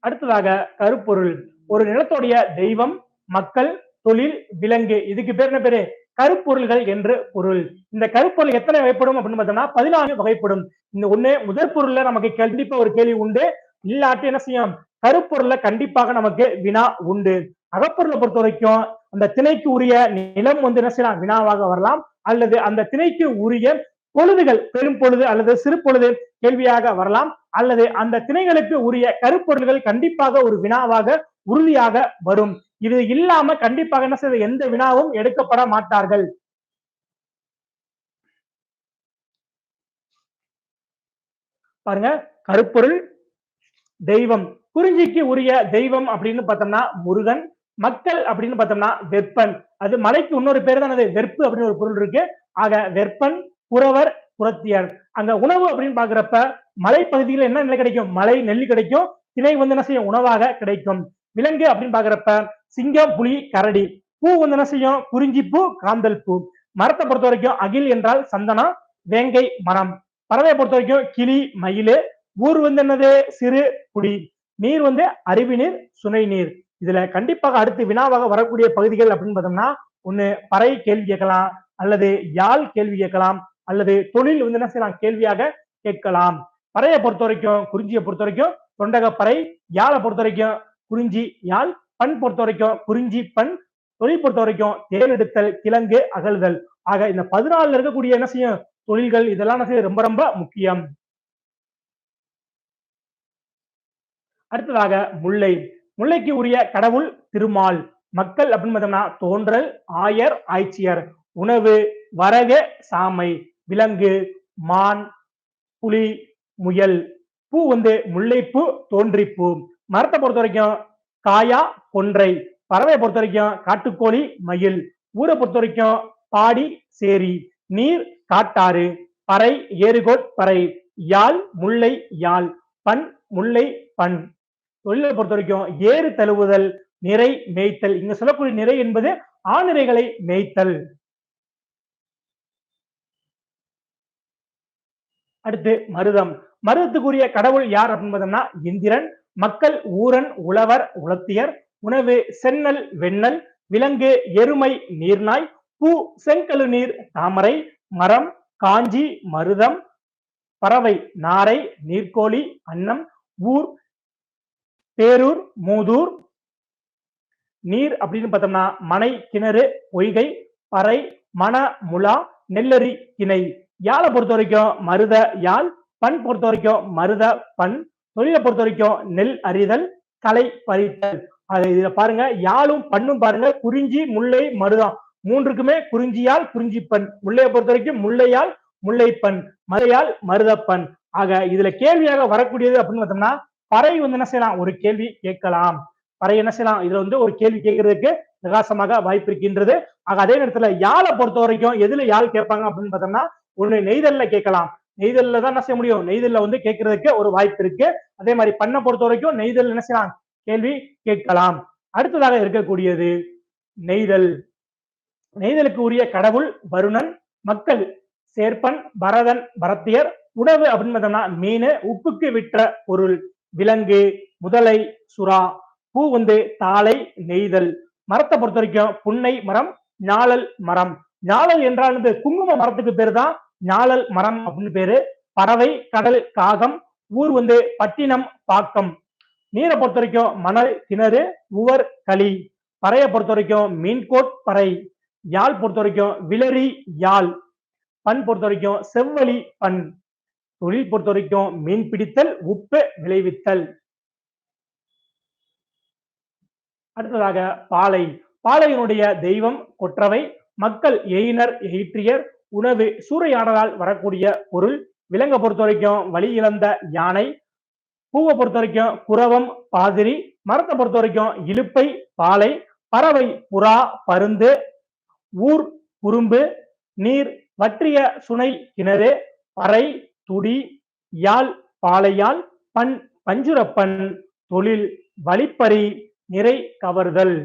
அடுத்ததாக கருப்பொருள். ஒரு நிலத்துடைய தெய்வம், மக்கள், தொழில், விலங்கு. இதுக்கு பேர் என்ன பேரு? கருப்பொருள்கள் என்று பொருள். இந்த கருப்பொருள் எத்தனை வகைப்படும் அப்படின்னு பார்த்தோம்னா 14 வகைப்படும். இந்த ஒண்ணு முதற் பொருள்ல நமக்கு கண்டிப்பா ஒரு கேள்வி உண்டு. இல்லாட்டி என்ன செய்யும்? கருப்பொருள்ல கண்டிப்பாக நமக்கு வினா உண்டு. அகப்பொருளை பொறுத்த வரைக்கும் அந்த திணைக்கு உரிய நிலம் வந்து என்ன செய்யலாம் வினாவாக வரலாம், அல்லது அந்த திணைக்கு உரிய பொழுதுகள் பெரும் பொழுது அல்லது சிறு பொழுது கேள்வியாக வரலாம், அல்லது அந்த திணைகளுக்கு உரிய கருப்பொருள்கள் கண்டிப்பாக ஒரு வினாவாக உறுதியாக வரும். இது இல்லாம கண்டிப்பாக என்ன செய்ய எந்த வினாவும் எடுக்கப்பட மாட்டார்கள். பாருங்க, கருப்பொருள் தெய்வம். குறிஞ்சிக்கு உரிய தெய்வம் அப்படின்னு பார்த்தோம்னா முருகன். மக்கள் அப்படின்னு பார்த்தோம்னா வெப்பன். அது மலைக்கு இன்னொரு பேர் தான் வெற்பு அப்படின்னு ஒரு பொருள் இருக்கு. ஆக வெப்பன், புறவர், புறத்தியர். அந்த உணவு அப்படின்னு பாக்குறப்ப மலைப்பகுதியில் என்ன நிலை கிடைக்கும்? மலை நெல்லி கிடைக்கும். திணை வந்து என்ன செய்யும்? உணவாக கிடைக்கும். விலங்கு அப்படின்னு பாக்குறப்ப சிங்கம், புலி, கரடி. பூ வந்து என்ன செய்யும்? குறிஞ்சி பூ, காந்தல் பூ. மரத்தை பொறுத்த வரைக்கும் அகில் என்றால் சந்தனம், வேங்கை மரம். பறவையை பொறுத்த வரைக்கும் கிளி, மயிலு. ஊர் வந்து என்னது? சிறு குடி. நீர் வந்து அருவி நீர், சுனை நீர். இதுல கண்டிப்பாக அடுத்து வினாவாக வரக்கூடிய பகுதிகள் அப்படின்னு பார்த்தோம்னா ஒண்ணு பறை கேள்வி கேட்கலாம், அல்லது யாழ் கேள்வி கேட்கலாம், அல்லது தொழில் வந்து என்ன செய்யலாம் கேள்வியாக கேட்கலாம். பறையை பொறுத்த வரைக்கும் குறிஞ்சியை பொறுத்த வரைக்கும் தொண்டகப்பறை. யாழை பொறுத்த வரைக்கும் குறிஞ்சி யாழ். பண் பொறுத்த வரைக்கும் குறிஞ்சி பண். தொழில் பொறுத்த வரைக்கும் தேர்ந்தெடுத்தல், கிழங்கு, அகழ்தல். ஆக இந்த 14 இருக்கக்கூடிய என்ன செய்யும் தொழில்கள் இதெல்லாம் என்ன செய்யும் ரொம்ப ரொம்ப முக்கியம். அடுத்ததாக முல்லை. முல்லைக்கு உரிய கடவுள் திருமால். மக்கள் அப்படின்னு பார்த்தோம்னா தோன்றல், ஆயர், ஆய்ச்சியர். உணவு வரக, சாமை. விலங்கு மான், புலி, முயல். பூ வந்து முல்லைப்பூ, தோன்றிப்பூ. மரத்தை பொறுத்த வரைக்கும் காயா, கொன்றை. பறவையை பொறுத்த வரைக்கும் காட்டுக்கோழி, மயில். ஊரை பொறுத்த வரைக்கும் பாடி, சேரி. நீர் காட்டாறு. பறை ஏறுகோட் பறை. யாழ் முல்லை யாழ். பண் முல்லை பண். தொழிலை பொறுத்த வரைக்கும் ஏறு தழுவுதல், நிறை மேய்த்தல். இங்க சொல்லக்கூடிய நிறை என்பது ஆணிரைகளை மேய்த்தல். அடுத்து மருதம். மருதத்துக்குரிய கடவுள் யார் அப்படின்னு பார்த்தோம்னா இந்திரன். மக்கள் ஊரன், உழவர், உலத்தியர். உணவு சென்னல், வெண்ணல். விலங்கு எருமை, நீர்நாய். பூ செங்கழு நீர், தாமரை. மரம் காஞ்சி, மருதம். பறவை நாரை, நீர்க்கோழி, அன்னம். ஊர் பேரூர், மூதூர். நீர் அப்படின்னு பார்த்தோம்னா மனை, கிணறு, பொய்கை. பறை மன, முலா, நெல்லரி, கிணை. யாழை பொறுத்த வரைக்கும் மருத யாழ். பண் பொறுத்த வரைக்கும் மருத பண். தொழிலை பொறுத்த வரைக்கும் நெல் அறிதல், களை பறித்தல். அது இதுல பாருங்க யாழும் பண்ணும் பாருங்க குறிஞ்சி, முல்லை, மருதம் மூன்றுக்குமே குறிஞ்சியால், குறிஞ்சி பண். முல்லையை பொறுத்த வரைக்கும் முல்லையால், முல்லைப்பண். மருதையால், மருதப்பண். ஆக இதுல கேள்வியாக வரக்கூடியது அப்படின்னு பார்த்தோம்னா பறை வந்து என்ன செய்யலாம் ஒரு கேள்வி கேட்கலாம். பறை என்ன செய்யலாம் இதுல வந்து ஒரு கேள்வி கேட்கறதுக்கு பிரகாசமாக வாய்ப்பு இருக்கின்றது. ஆக அதே நேரத்துல யாழை பொறுத்த வரைக்கும் எதுல யாழ் கேட்பாங்க அப்படின்னு பார்த்தோம்னா ஒண்ணு நெய்தல்ல கேட்கலாம். நெய்தல்ல தான் என்ன செய்ய முடியும்? நெய்தல்ல வந்து கேட்கறதுக்கு ஒரு வாய்ப்பு இருக்கு. அதே மாதிரி பண்ணை பொறுத்த வரைக்கும் நெய்தல் என்ன செய்யலாம் கேள்வி கேட்கலாம். அடுத்ததாக இருக்கக்கூடியது நெய்தல். நெய்தலுக்கு உரிய கடவுள் வருணன். மக்கள் சேர்ப்பன், பரதன், பரத்தியர். உணவு அப்படின்னு பார்த்தோம்னா மீன், உப்புக்கு விற்ற பொருள். விலங்கு முதலை, சுறா. பூ வந்து தாளை, நெய்தல். மரத்தை பொறுத்த வரைக்கும் புன்னை மரம், ஞாழல் மரம். ஞாழல் என்றால் குங்கும மரத்துக்கு பேரு தான் ஞாழல் மரம் அப்படின்னு பேரு. பறவை கடல், காகம். ஊர் வந்து பட்டினம், பாக்கம். நீரை பொறுத்த வரைக்கும் மணல், கிணறு, உவர், களி. பறையை பொறுத்த வரைக்கும் மீன்கோட் பறை, யாழ் பொறுத்த வரைக்கும் விளரி யாழ், பண் பொறுத்த வரைக்கும் செவ்வழி பண், தொழில் பொறுத்த வரைக்கும் மீன் பிடித்தல், உப்பு விளைவித்தல். அடுத்ததாக பாலை. பாலையினுடைய தெய்வம் கொற்றவை, மக்கள் எயினர் எயிற்றியர், உணவு சூறையாடலால் வரக்கூடிய பொருள். விலங்கை பொறுத்த வரைக்கும் வழி இழந்த யானை, பூவை பொறுத்த வரைக்கும் குரவம் பாதிரி, மரத்தை பொறுத்த வரைக்கும் இலுப்பை பாலை, பறவை புறா பருந்து, ஊர் குறும்பு, நீர் வற்றிய சுனை கிணறு, பறை துடி, யாழ் பாலையால், பண் பஞ்சுரப்பன், தொழில் வழிப்பறி, நிறை கவர்தல்.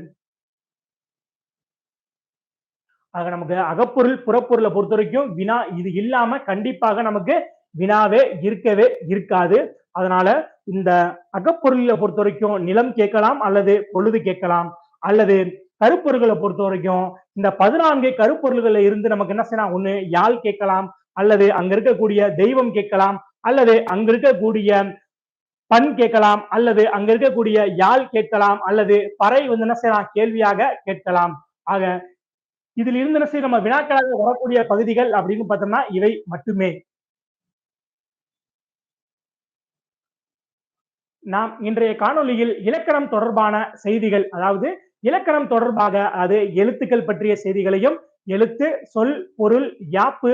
ஆக நமக்கு அகப்பொருள் புறப்பொருளை பொறுத்த வரைக்கும் வினா இது இல்லாம கண்டிப்பாக நமக்கு வினாவே இருக்கவே இருக்காது. அதனால இந்த அகப்பொருளை பொறுத்த வரைக்கும் நிலம் கேட்கலாம் அல்லது பொழுது கேட்கலாம், அல்லது கருப்பொருள்களை பொறுத்த வரைக்கும் இந்த 14 கருப்பொருள்கள்ல இருந்து நமக்கு என்ன செய்யலாம், ஒண்ணு யாழ் கேட்கலாம், அல்லது அங்க இருக்கக்கூடிய தெய்வம் கேட்கலாம், அல்லது அங்க இருக்கக்கூடிய பண் கேட்கலாம், அல்லது அங்க இருக்கக்கூடிய யாழ் கேட்கலாம், அல்லது பறை வந்து என்ன செய்யலாம் கேள்வியாக கேட்கலாம். ஆக இதில் இருந்து என்ன செய்ய நம்ம வினாக்களாக வரக்கூடிய பகுதிகள் அப்படின்னு பார்த்தோம்னா இவை மட்டுமே. நாம் இன்றைய காணொளியில் இலக்கணம் தொடர்பான செய்திகள், அதாவது இலக்கணம் தொடர்பாக அது எழுத்துக்கள் பற்றிய செய்திகளையும், எழுத்து சொல் பொருள் யாப்பு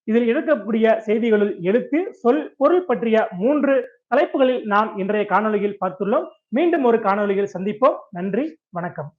இதில் இருக்கக்கூடிய செய்திகளில் எழுத்து சொல் பொருள் பற்றிய 3 தலைப்புகளில் நாம் இன்றைய காணொளியில் பார்த்துள்ளோம். மீண்டும் ஒரு காணொளியில் சந்திப்போம். நன்றி, வணக்கம்.